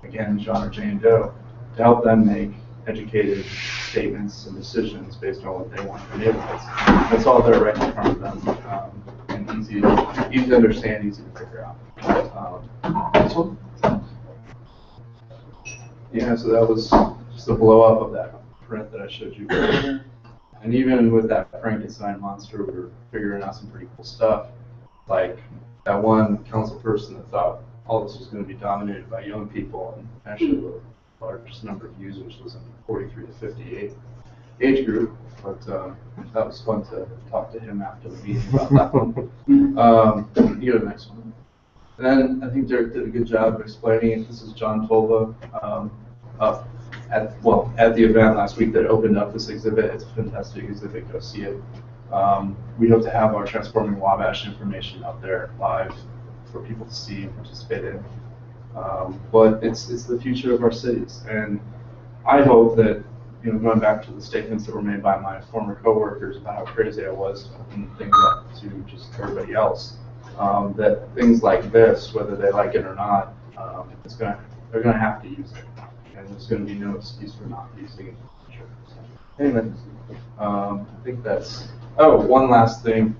again, John or Jane Doe, to help them make educated statements and decisions based on what they want in their neighborhoods. That's all there right in front of them, and easy to understand, easy to figure out. This one? Yeah, so that was just a blow up of that print that I showed you earlier. And even with that Frankenstein monster, we were figuring out some pretty cool stuff. Like that one council person that thought all this was going to be dominated by young people, and actually the largest number of users was in the 43 to 58 age group. But that was fun to talk to him after the meeting about that one. You go to the next one. And then I think Derek did a good job of explaining it. This is John Tolva at the event last week that opened up this exhibit. It's a fantastic exhibit. Go see it. We hope to have our Transforming Wabash information up there live for people to see and participate in. But it's the future of our cities, and I hope that going back to the statements that were made by my former coworkers about how crazy I was opening things up to just everybody else, that things like this, whether they like it or not, they're gonna have to use it, and there's gonna be no excuse for not using it. Anyway, I think that's. Oh, one last thing.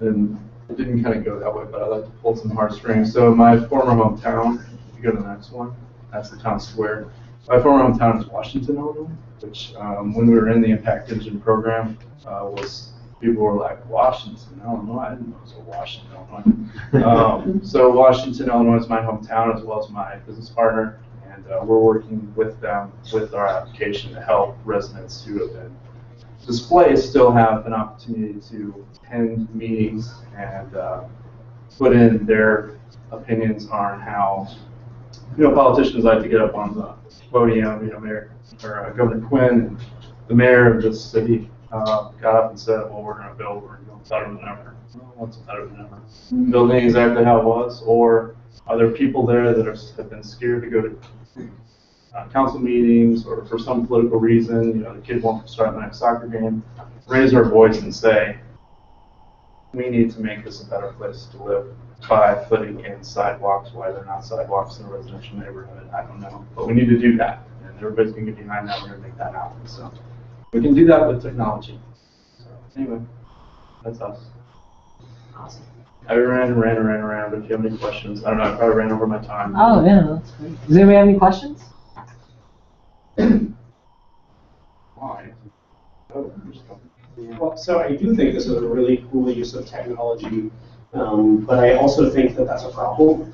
And it didn't kind of go that way, but I like to pull some heartstrings. So my former hometown, if you go to the next one, that's the town square. My former hometown is Washington, Illinois, which when we were in the Impact Engine program, people were like, Washington, Illinois? I didn't know it was a Washington, Illinois. So Washington, Illinois is my hometown as well as my business partner, and we're working with them with our application to help residents who have been displaced still have an opportunity to attend meetings and put in their opinions on how, politicians like to get up on the podium. Mayor or Governor Quinn, and the mayor of this city, got up and said, "Well, we're going to build. We're going to better than ever." Well, what's better than ever? Building exactly how it was, or are there people there that have been scared to go to council meetings, or for some political reason, the kid wants to start the next soccer game, raise our voice and say, we need to make this a better place to live by putting in sidewalks. Why they're not sidewalks in a residential neighborhood, I don't know. But we need to do that, and everybody's going to get behind that. We're going to make that happen. So we can do that with technology. So anyway, that's us. Awesome. I ran around. If you have any questions, I don't know, I probably ran over my time. Oh, yeah, that's great. Does anybody have any questions? Why? Oh, Well, so I do think this is a really cool use of technology, but I also think that that's a problem.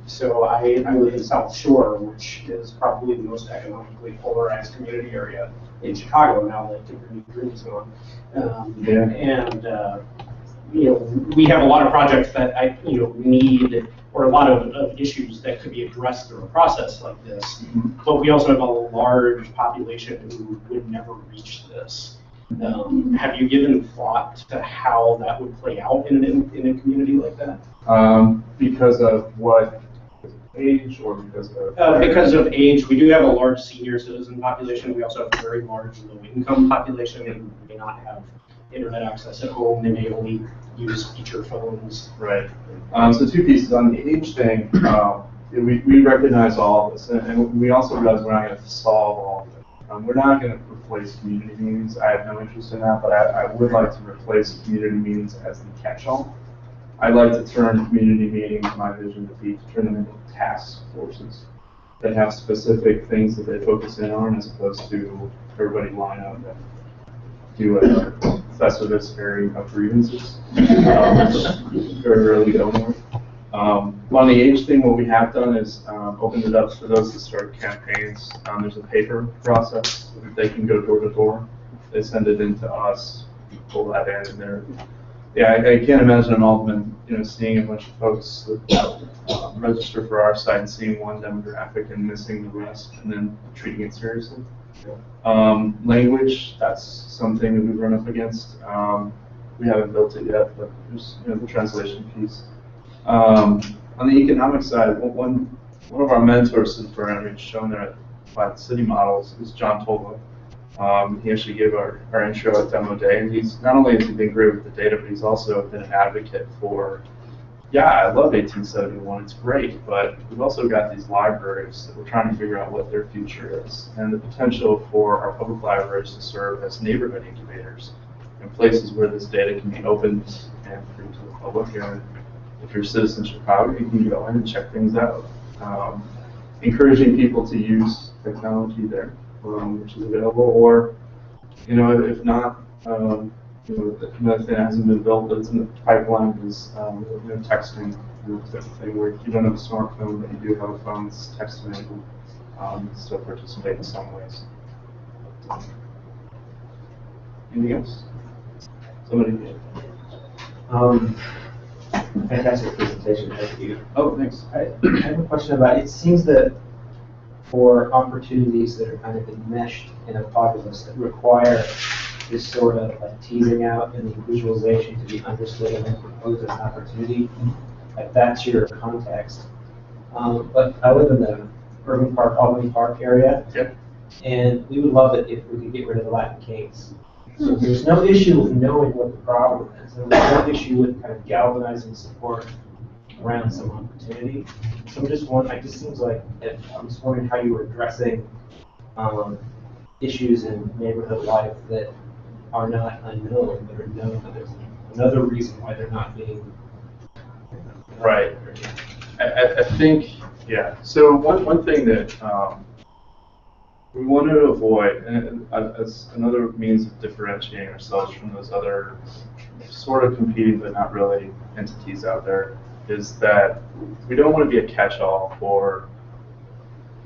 So I live in South Shore, which is probably the most economically polarized community area in Chicago now that New Dream's gone. And we have a lot of projects that need, or a lot of issues that could be addressed through a process like this. But we also have a large population who would never reach this. Have you given thought to how that would play out in a community like that? Because of what? Age, or because of? Because of age. We do have a large senior citizen population. We also have a very large low-income population who may not have internet access at home. They may only use feature phones. Right. So two pieces on the age thing. We recognize all of this, and we also realize we're not going to solve all of it. We're not going to replace community meetings. I have no interest in that, but I would like to replace community meetings as the catch-all. I'd like to turn community meetings, my vision to be to turn them into task forces that have specific things that they focus in on, as opposed to everybody line up and do a festivus airing of grievances. Very rarely go more. On the age thing, what we have done is opened it up for those that start campaigns. There's a paper process. They can go door to door. They send it in to us. We pull that in, and they're. Yeah, I can't imagine an alderman, seeing a bunch of folks that register for our site and seeing one demographic and missing the rest, and then treating it seriously. Language, that's something that we've run up against. We haven't built it yet, but there's the translation piece. On the economic side, one of our mentors in the program, who's shown there by the city models, is John Tolba. He actually gave our intro at demo day, and he's not only has he been great with the data, but he's also been an advocate for, I love 1871, it's great, but we've also got these libraries that we're trying to figure out what their future is, and the potential for our public libraries to serve as neighborhood incubators and places where this data can be opened and free to the public. And if you're a citizen of Chicago, you can go in and check things out. Encouraging people to use technology there, which is available, or, if not, another thing that hasn't been built, but it's in the pipeline, is texting, type of thing, where if you don't have a smartphone, but you do have a phone, it's text enabled, still participate in some ways. Anything else? Somebody? Fantastic presentation, thank you. Oh, thanks. I have a question about, it seems that for opportunities that are kind of enmeshed in a populace that require this sort of like teasing out and the visualization to be understood and then proposed as an opportunity, like that's your context. But I live in the Urban Park, Albany Park area. Yep. And we would love it if we could get rid of the Latin Kings. So there's no issue with knowing what the problem is. There's no issue with kind of galvanizing support around some opportunity. So it just seems like, I'm just wondering how you were addressing issues in neighborhood life that are not unknown, but are known that there's another reason why they're not being. Right. I think, yeah. So one thing that we want to avoid, and as another means of differentiating ourselves from those other sort of competing but not really entities out there, is that we don't want to be a catch-all, or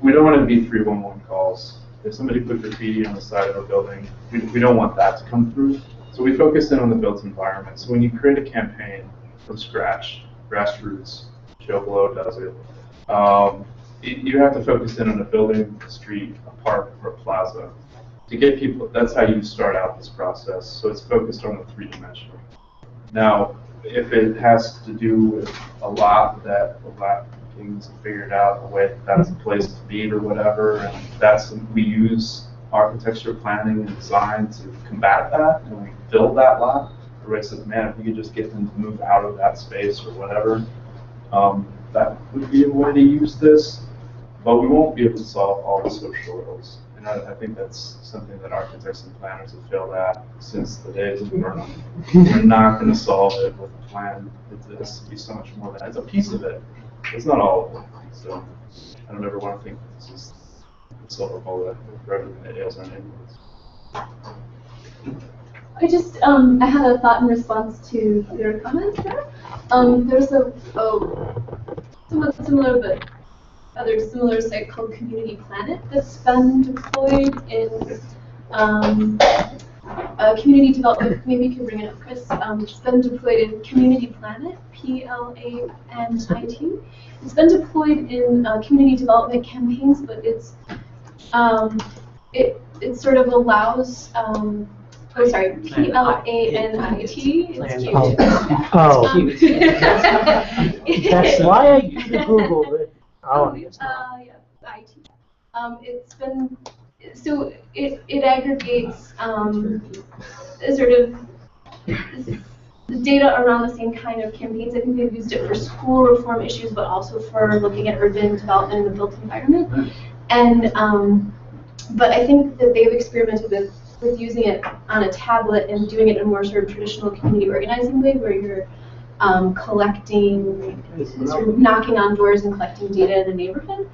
we don't want to be 311 calls. If somebody put graffiti on the side of a building, we don't want that to come through. So we focus in on the built environment. So when you create a campaign from scratch, grassroots, Joe Blow does it, you have to focus in on a building, a street, a park, or a plaza. To get people, that's how you start out this process. So it's focused on the three-dimensional. Now, if it has to do with a lot that the Latin Kings have figured out a way that's a place to be or whatever, and we use architecture, planning, and design to combat that, and we build that lot. Everybody says, man, if we could just get them to move out of that space or whatever, that would be a way to use this, but we won't be able to solve all the social ills. And I think that's something that architects and planners have failed at since the days of Burnham. We're not going to solve it with a plan. It has to be so much more than that. It's a piece of it. It's not all of it. So I don't ever want to think this is the silver bullet for everything that ails our neighborhoods. I just, I had a thought in response to your comments there. There's a somewhat similar but other similar site called Community Planet that's been deployed in community development. Maybe you can bring it up, Chris. It's been deployed in Community Planet, PLANIT. It's been deployed in community development campaigns, but it sort of allows. Oh, sorry, PLANIT. It's cute. Oh. That's why I Googled it. Oh, yeah, IT. It's been, so it aggregates sort of data around the same kind of campaigns. I think they've used it for school reform issues, but also for looking at urban development in the built environment. And but I think that they've experimented with using it on a tablet and doing it in a more sort of traditional community organizing way, where you're collecting, sort of knocking on doors and collecting data in the neighborhood.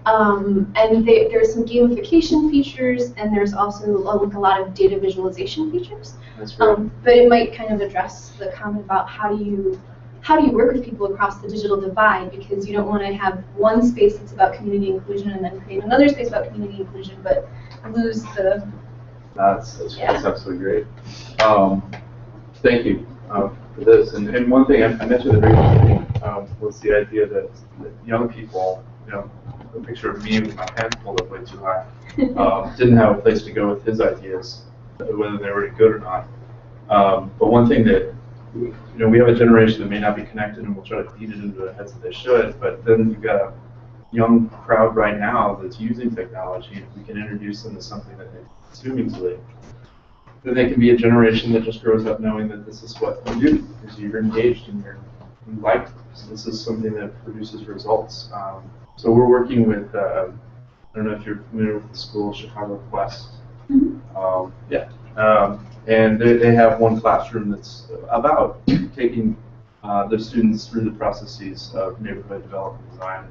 And there's some gamification features, and there's also a lot of data visualization features. That's right. But it might kind of address the comment about how do you work with people across the digital divide, because you don't want to have one space that's about community inclusion and then create another space about community inclusion, but lose the. That's absolutely great. Thank you for this. And one thing I mentioned at the very beginning was the idea that young people, a picture of me with my pants pulled up way too high, didn't have a place to go with his ideas, whether they were good or not. But one thing that, we have a generation that may not be connected, and we'll try to feed it into their heads that they should, but then you've got a young crowd right now that's using technology. If we can introduce them to something that they consume easily, then they can be a generation that just grows up knowing that this is what you do, because you're engaged and you like this. This is something that produces results. So we're working with, I don't know if you're familiar with the school, Chicago Quest. And they have one classroom that's about taking their students through the processes of neighborhood development design.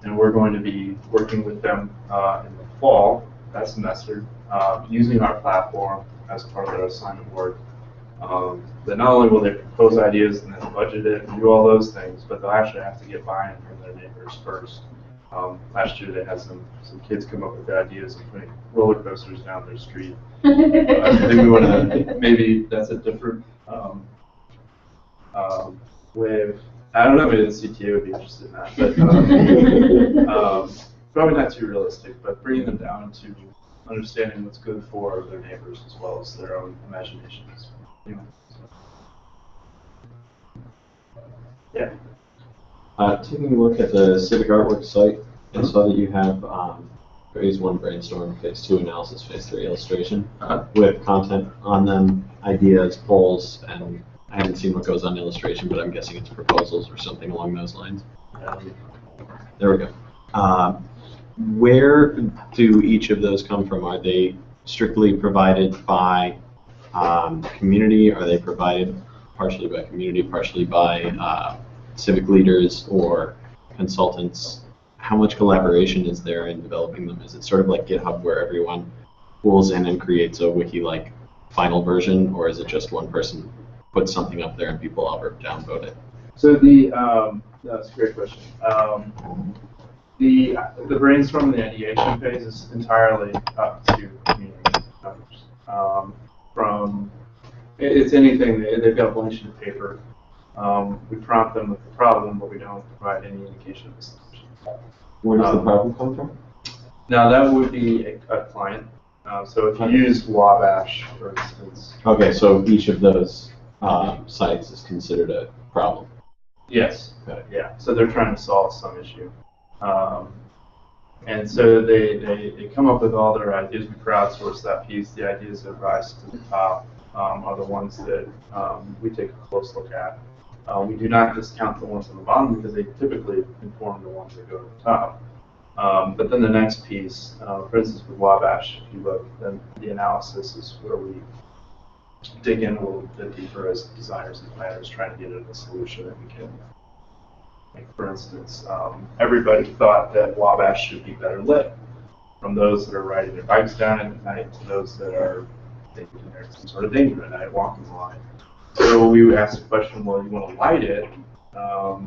And we're going to be working with them in the fall, that semester, using our platform as part of their assignment work. That not only will they propose ideas and then budget it and do all those things, but they'll actually have to get buy-in from their neighbors first. Last year they had some kids come up with the ideas of putting roller coasters down their street. Maybe we want to, maybe that's a different way of, I don't know, maybe the CTA would be interested in that, but probably not too realistic, but bringing them down to understanding what's good for their neighbors as well as their own imaginations. Anyway, Taking a look at the CivicArtworks site, and saw that you have phase 1 brainstorm, phase 2 analysis, phase 3 illustration, with content on them, ideas, polls, and I haven't seen what goes on illustration, but I'm guessing it's proposals or something along those lines. There we go. Where do each of those come from? Are they strictly provided by community? Are they provided partially by community, partially by civic leaders or consultants? How much collaboration is there in developing them? Is it sort of like GitHub where everyone pulls in and creates a wiki-like final version, or is it just one person puts something up there and people all downvote it? So that's a great question. The brainstorm and the ideation phase is entirely up to community members. It's anything, they've got a blank sheet of paper. We prompt them with the problem, but we don't provide any indication of the solution. Where does the problem come from? Now that would be a client. So if you use Wabash, for instance. Okay, so each of those sites is considered a problem. Yes. Yeah. So they're trying to solve some issue. And so they come up with all their ideas. We crowdsource that piece. The ideas that rise to the top are the ones that we take a close look at. We do not discount the ones on the bottom because they typically inform the ones that go to the top. But then the next piece, for instance, with Wabash, if you look, then the analysis is where we dig in a little bit deeper as designers and planners trying to get at a solution that we can. Like for instance, everybody thought that Wabash should be better lit, from those that are riding their bikes down at night to those that are thinking there's some sort of danger at night walking the line. So we would ask the question, well, you want to light it,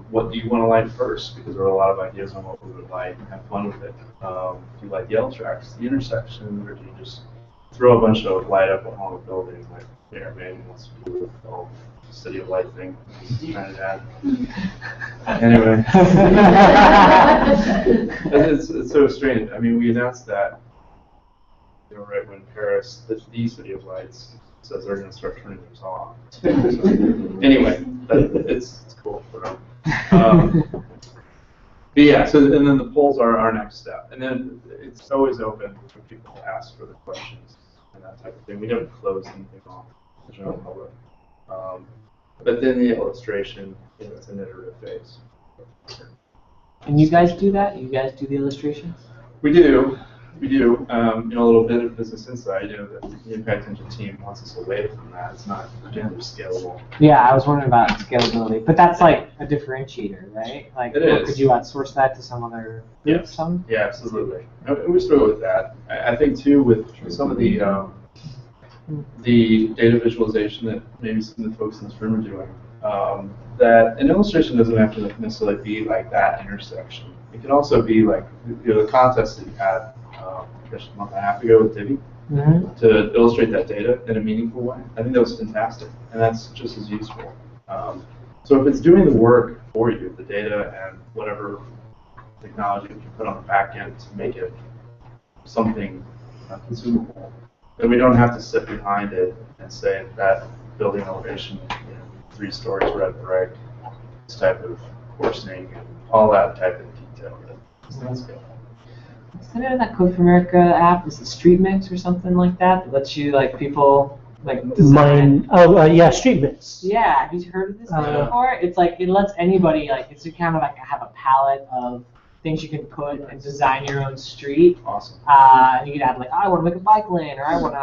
what do you want to light first? Because there are a lot of ideas on what we would light and have fun with it. Do you light the L tracks, the intersection, or do you just throw a bunch of light up on a building like Mayor Manning wants to do with the whole City of Light thing? Trying to add. Anyway. it's so strange. I mean, we announced that, right when Paris, the City of Lights, says they're going to start turning those off. So, anyway, it's cool for them. But yeah, so and then the polls are our next step, and then it's always open for people to ask for the questions and that type of thing. We don't close anything off to the general public. But then the illustration, it's an iterative phase. And you guys do that? You guys do the illustrations? We do. A little bit of business insight. The impact engine team wants us away from that. It's not particularly scalable. Yeah, I was wondering about scalability, but that's like a differentiator, right? Like, it is. Could you outsource that to some other group? Yes. Yeah, absolutely. And we struggle with that. I think too with some of the data visualization that maybe some of the folks in this room are doing. That an illustration doesn't have to necessarily be like that intersection. It can also be like the contest that you had just a month and a half ago with Divi to illustrate that data in a meaningful way. I think that was fantastic, and that's just as useful. So if it's doing the work for you, the data and whatever technology you can put on the back end to make it something consumable, then we don't have to sit behind it and say that building elevation, 3 stories red brick, this type of coursing, and all that type of detail. That's good. Is there that Code for America app? Is it Street Mix or something like that? That lets you people design. Yeah, Street Mix. Yeah, have you heard of this thing before? It's like it lets anybody it's kind of like have a palette of things you can put and design your own street. Awesome. And you can add I want to make a bike lane, or I want to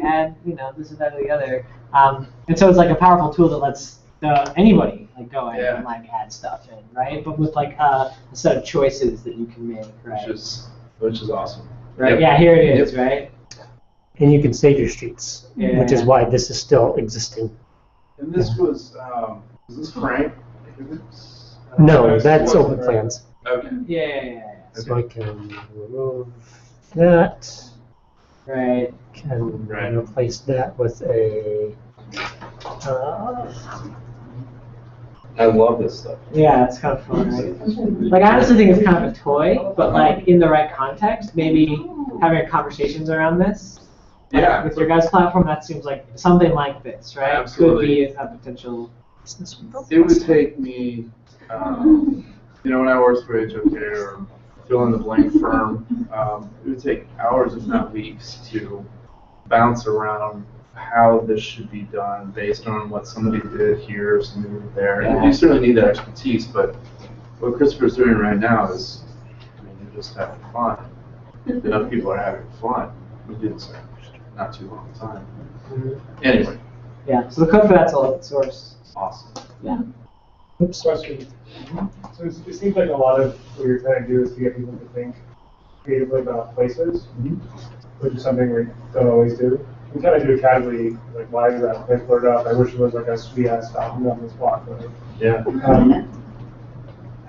add this and that or the other. And so it's like a powerful tool that lets anybody go in and add stuff in, right? But with a set of choices that you can make, right? Which is awesome. Right? Yep. Yeah, here it is, right? And you can save your streets, which is why this is still existing. And this was this Frank? No, that's Open Plans. Okay. Yeah. So I can remove that. Right. Can replace that with a. I love this stuff. Yeah, it's kind of fun, right? I honestly think it's kind of a toy, but in the right context, maybe having a conversations around this. With your guys' platform, that seems like something like this, right? Absolutely. Could be a potential. It would take me, when I worked for HOK or fill-in-the-blank firm. It would take hours, if not weeks, to bounce around how this should be done based on what somebody did here, somebody did there. And you certainly need that expertise, but what Christopher's doing right now is, I mean, you're just having fun. Enough people are having fun. We did this not too long time. Anyway. Yeah, so the code for that's all open source. Awesome. Yeah. Oops. Question. So it seems like a lot of what you're trying to do is to get people to think creatively about places, which is something we don't always do. We kind of do it casually, like, why is that place blurred up? I wish it was like a sweet ass fountain on this block. But, yeah.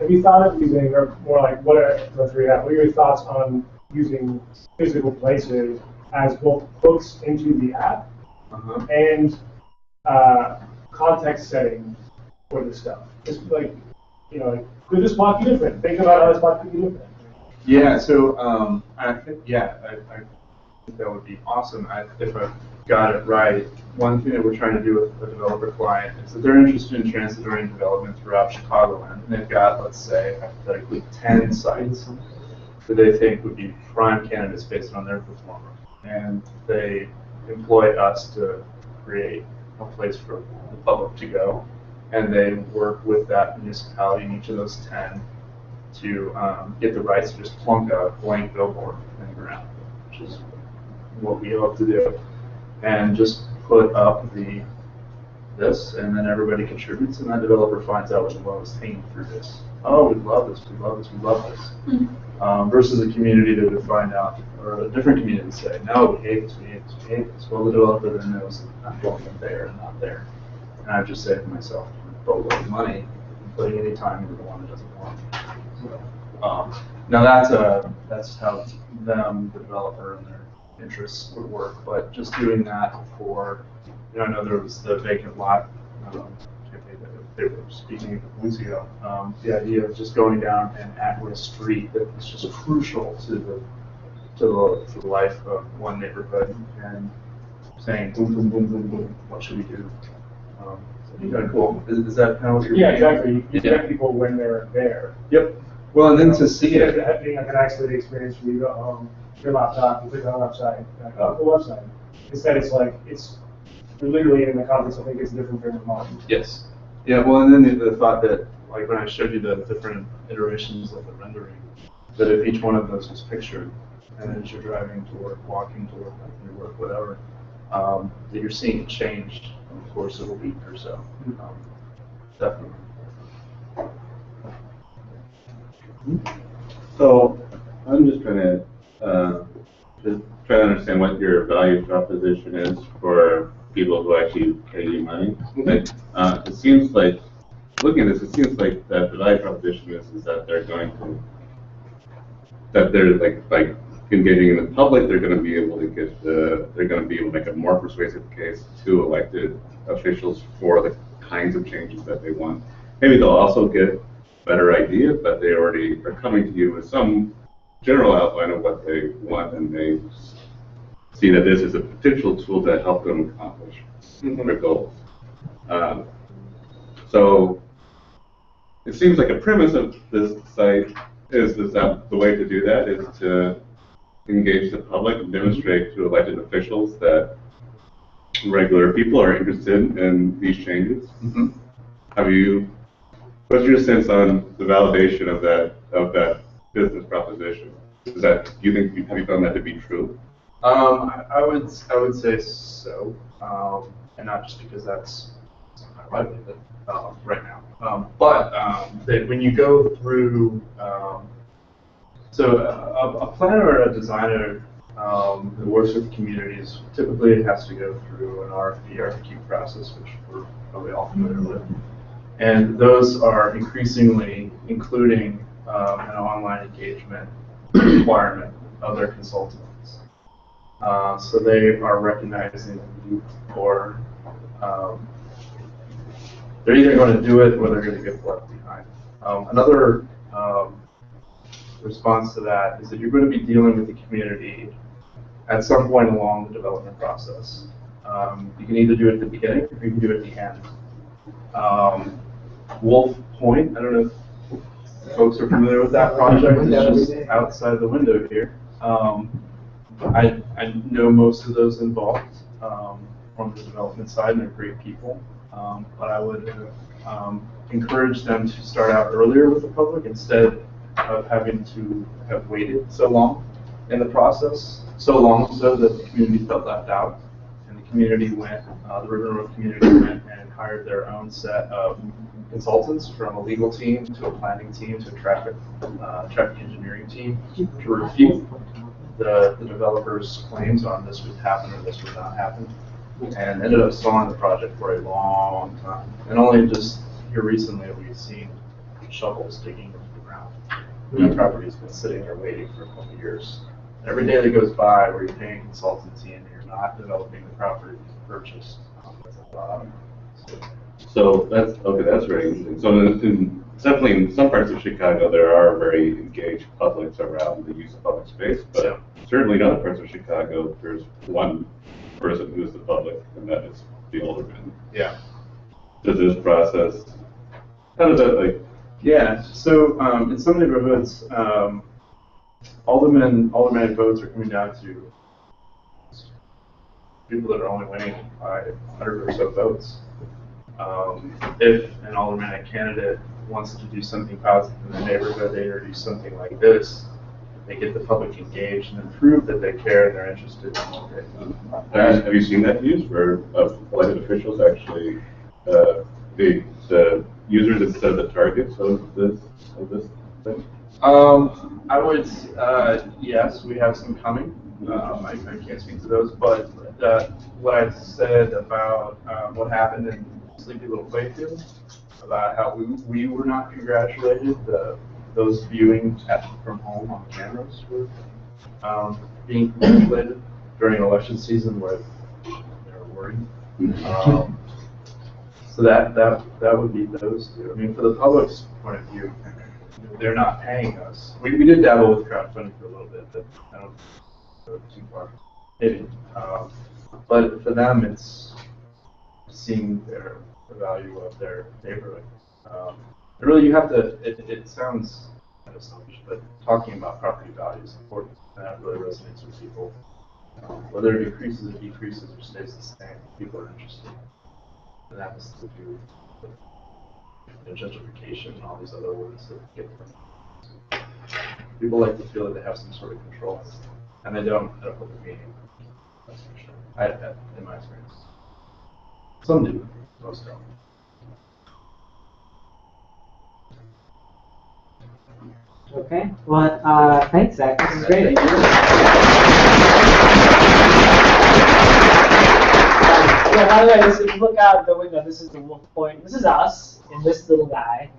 Have you thought of using, or more like, what are your thoughts on using physical places as both hooks into the app and context setting for the stuff? Just like, you know, like, could this block be different? Think about how this block could be different. Yeah, so I think, I think that would be awesome if I got it right. One thing that we're trying to do with a developer client is that they're interested in transit-oriented development throughout Chicagoland, and they've got, let's say, hypothetically 10 sites that they think would be prime candidates based on their performance. And they employ us to create a place for the public to go, and they work with that municipality in each of those 10 to get the rights to just plunk a blank billboard in the ground, which is what we hope to do, and just put up this, and then everybody contributes, and that developer finds out what the lowest hanging fruit is. Oh, we love this, we love this, we love this. Versus a community that would find out, or a different community would say, no, we hate this, we hate this, we hate this. Well, the developer then knows that I'm going there and not there. And I've just saved myself a boatload of money putting any time into the one that doesn't want it. So, now that's how them, the developer, and their interests would work. But just doing that for, you know, I know there was the vacant lot campaign that they were speaking a couple weeks ago. The idea of just going down an at-risk street that is just crucial to the life of one neighborhood, and saying boom, boom, boom, boom, boom, what should we do? So it'd be kind of cool. Is that kind of what you're Yeah, exactly. You get people when they're there. Yep. Well, and then to see it. Being like an isolated experience where you go home, your laptop, you click on the website, the website. Instead, it's like, you're literally in the conference. I think it's a different frame of mind. Yes. Yeah, well, and then the thought that, like when I showed you the different iterations of the rendering, that if each one of those was pictured, and as you're driving to work, walking to work, walking to work, whatever, that you're seeing it change in the course of a week or so. Definitely. So I'm just trying to understand what your value proposition is for people who actually pay you money. Like, it seems like, looking at this, it seems like that the value proposition is that they're going to, that they're like engaging in the public, they're going to be able to get they're going to be able to make a more persuasive case to elected officials for the kinds of changes that they want. Maybe they'll also get better idea, but they already are coming to you with some general outline of what they want, and they see that this is a potential tool to help them accomplish their goals. So it seems like a premise of this site is that the way to do that is to engage the public and demonstrate to elected officials that regular people are interested in these changes. What's your sense on the validation of that business proposition? Have you found that to be true? I would say so, and not just because that's my livelihood right now, but that when you go through, so a planner or a designer that works with communities, typically it has to go through an RFQ process, which we're probably all familiar with. And those are increasingly including an online engagement requirement of their consultants. So they are recognizing you for, they're either going to do it or they're going to get left behind. Another response to that is that you're going to be dealing with the community at some point along the development process. You can either do it at the beginning or you can do it at the end. Wolf Point, I don't know if folks are familiar with that project, it's just outside the window here. I know most of those involved from the development side, and they're great people. But I would encourage them to start out earlier with the public instead of having to have waited so long in the process, so long so that the community felt left out. And the community went, the River Road community went and hired their own set of consultants, from a legal team to a planning team to a traffic engineering team, to refute the developer's claims on this would happen or this would not happen, and ended up stalling the project for a long time. And only just here recently have we seen shovels digging into the ground. The property's been sitting there waiting for a couple of years. Every day that goes by where you're paying consultancy and you're not developing the property you purchased, that's a lot. So that's very interesting. So definitely in some parts of Chicago, there are very engaged publics around the use of public space, but certainly in other parts of Chicago, there's one person who's the public, and that is the alderman. Yeah. Does this process, how does that like? Yeah, so in some neighborhoods, aldermanic votes are coming down to people that are only winning by 100 or so votes. If an aldermanic candidate wants to do something positive in the neighborhood, they introduce something like this, they get the public engaged and then prove that they care and they're interested in what they do. Have you seen that used where elected officials actually, the users instead of the targets of this thing? I would, yes, we have some coming. I can't speak to those, but what I said about what happened in Sleepy Little Playfield, about how we were not congratulated, those viewing from home on cameras were being congratulated during election season where they were worried. So that would be those two. I mean, for the public's point of view, they're not paying us. We did dabble with crowdfunding for a little bit, but I don't go too far. Maybe. But for them, it's seeing the value of their neighborhood. Really, you have to, it sounds kind of selfish, but talking about property value is important. And that really resonates with people. Whether it increases or decreases or stays the same, people are interested. And that has to do with gentrification and all these other words that get from people like to feel that they have some sort of control, and they don't at a public meeting. That's for sure. I had that in my experience. Some do, most don't. Okay. Well, thanks, Zach. This is great. Yeah, by the way, if you look out the window, this is the Wolf Point. This is us and this little guy.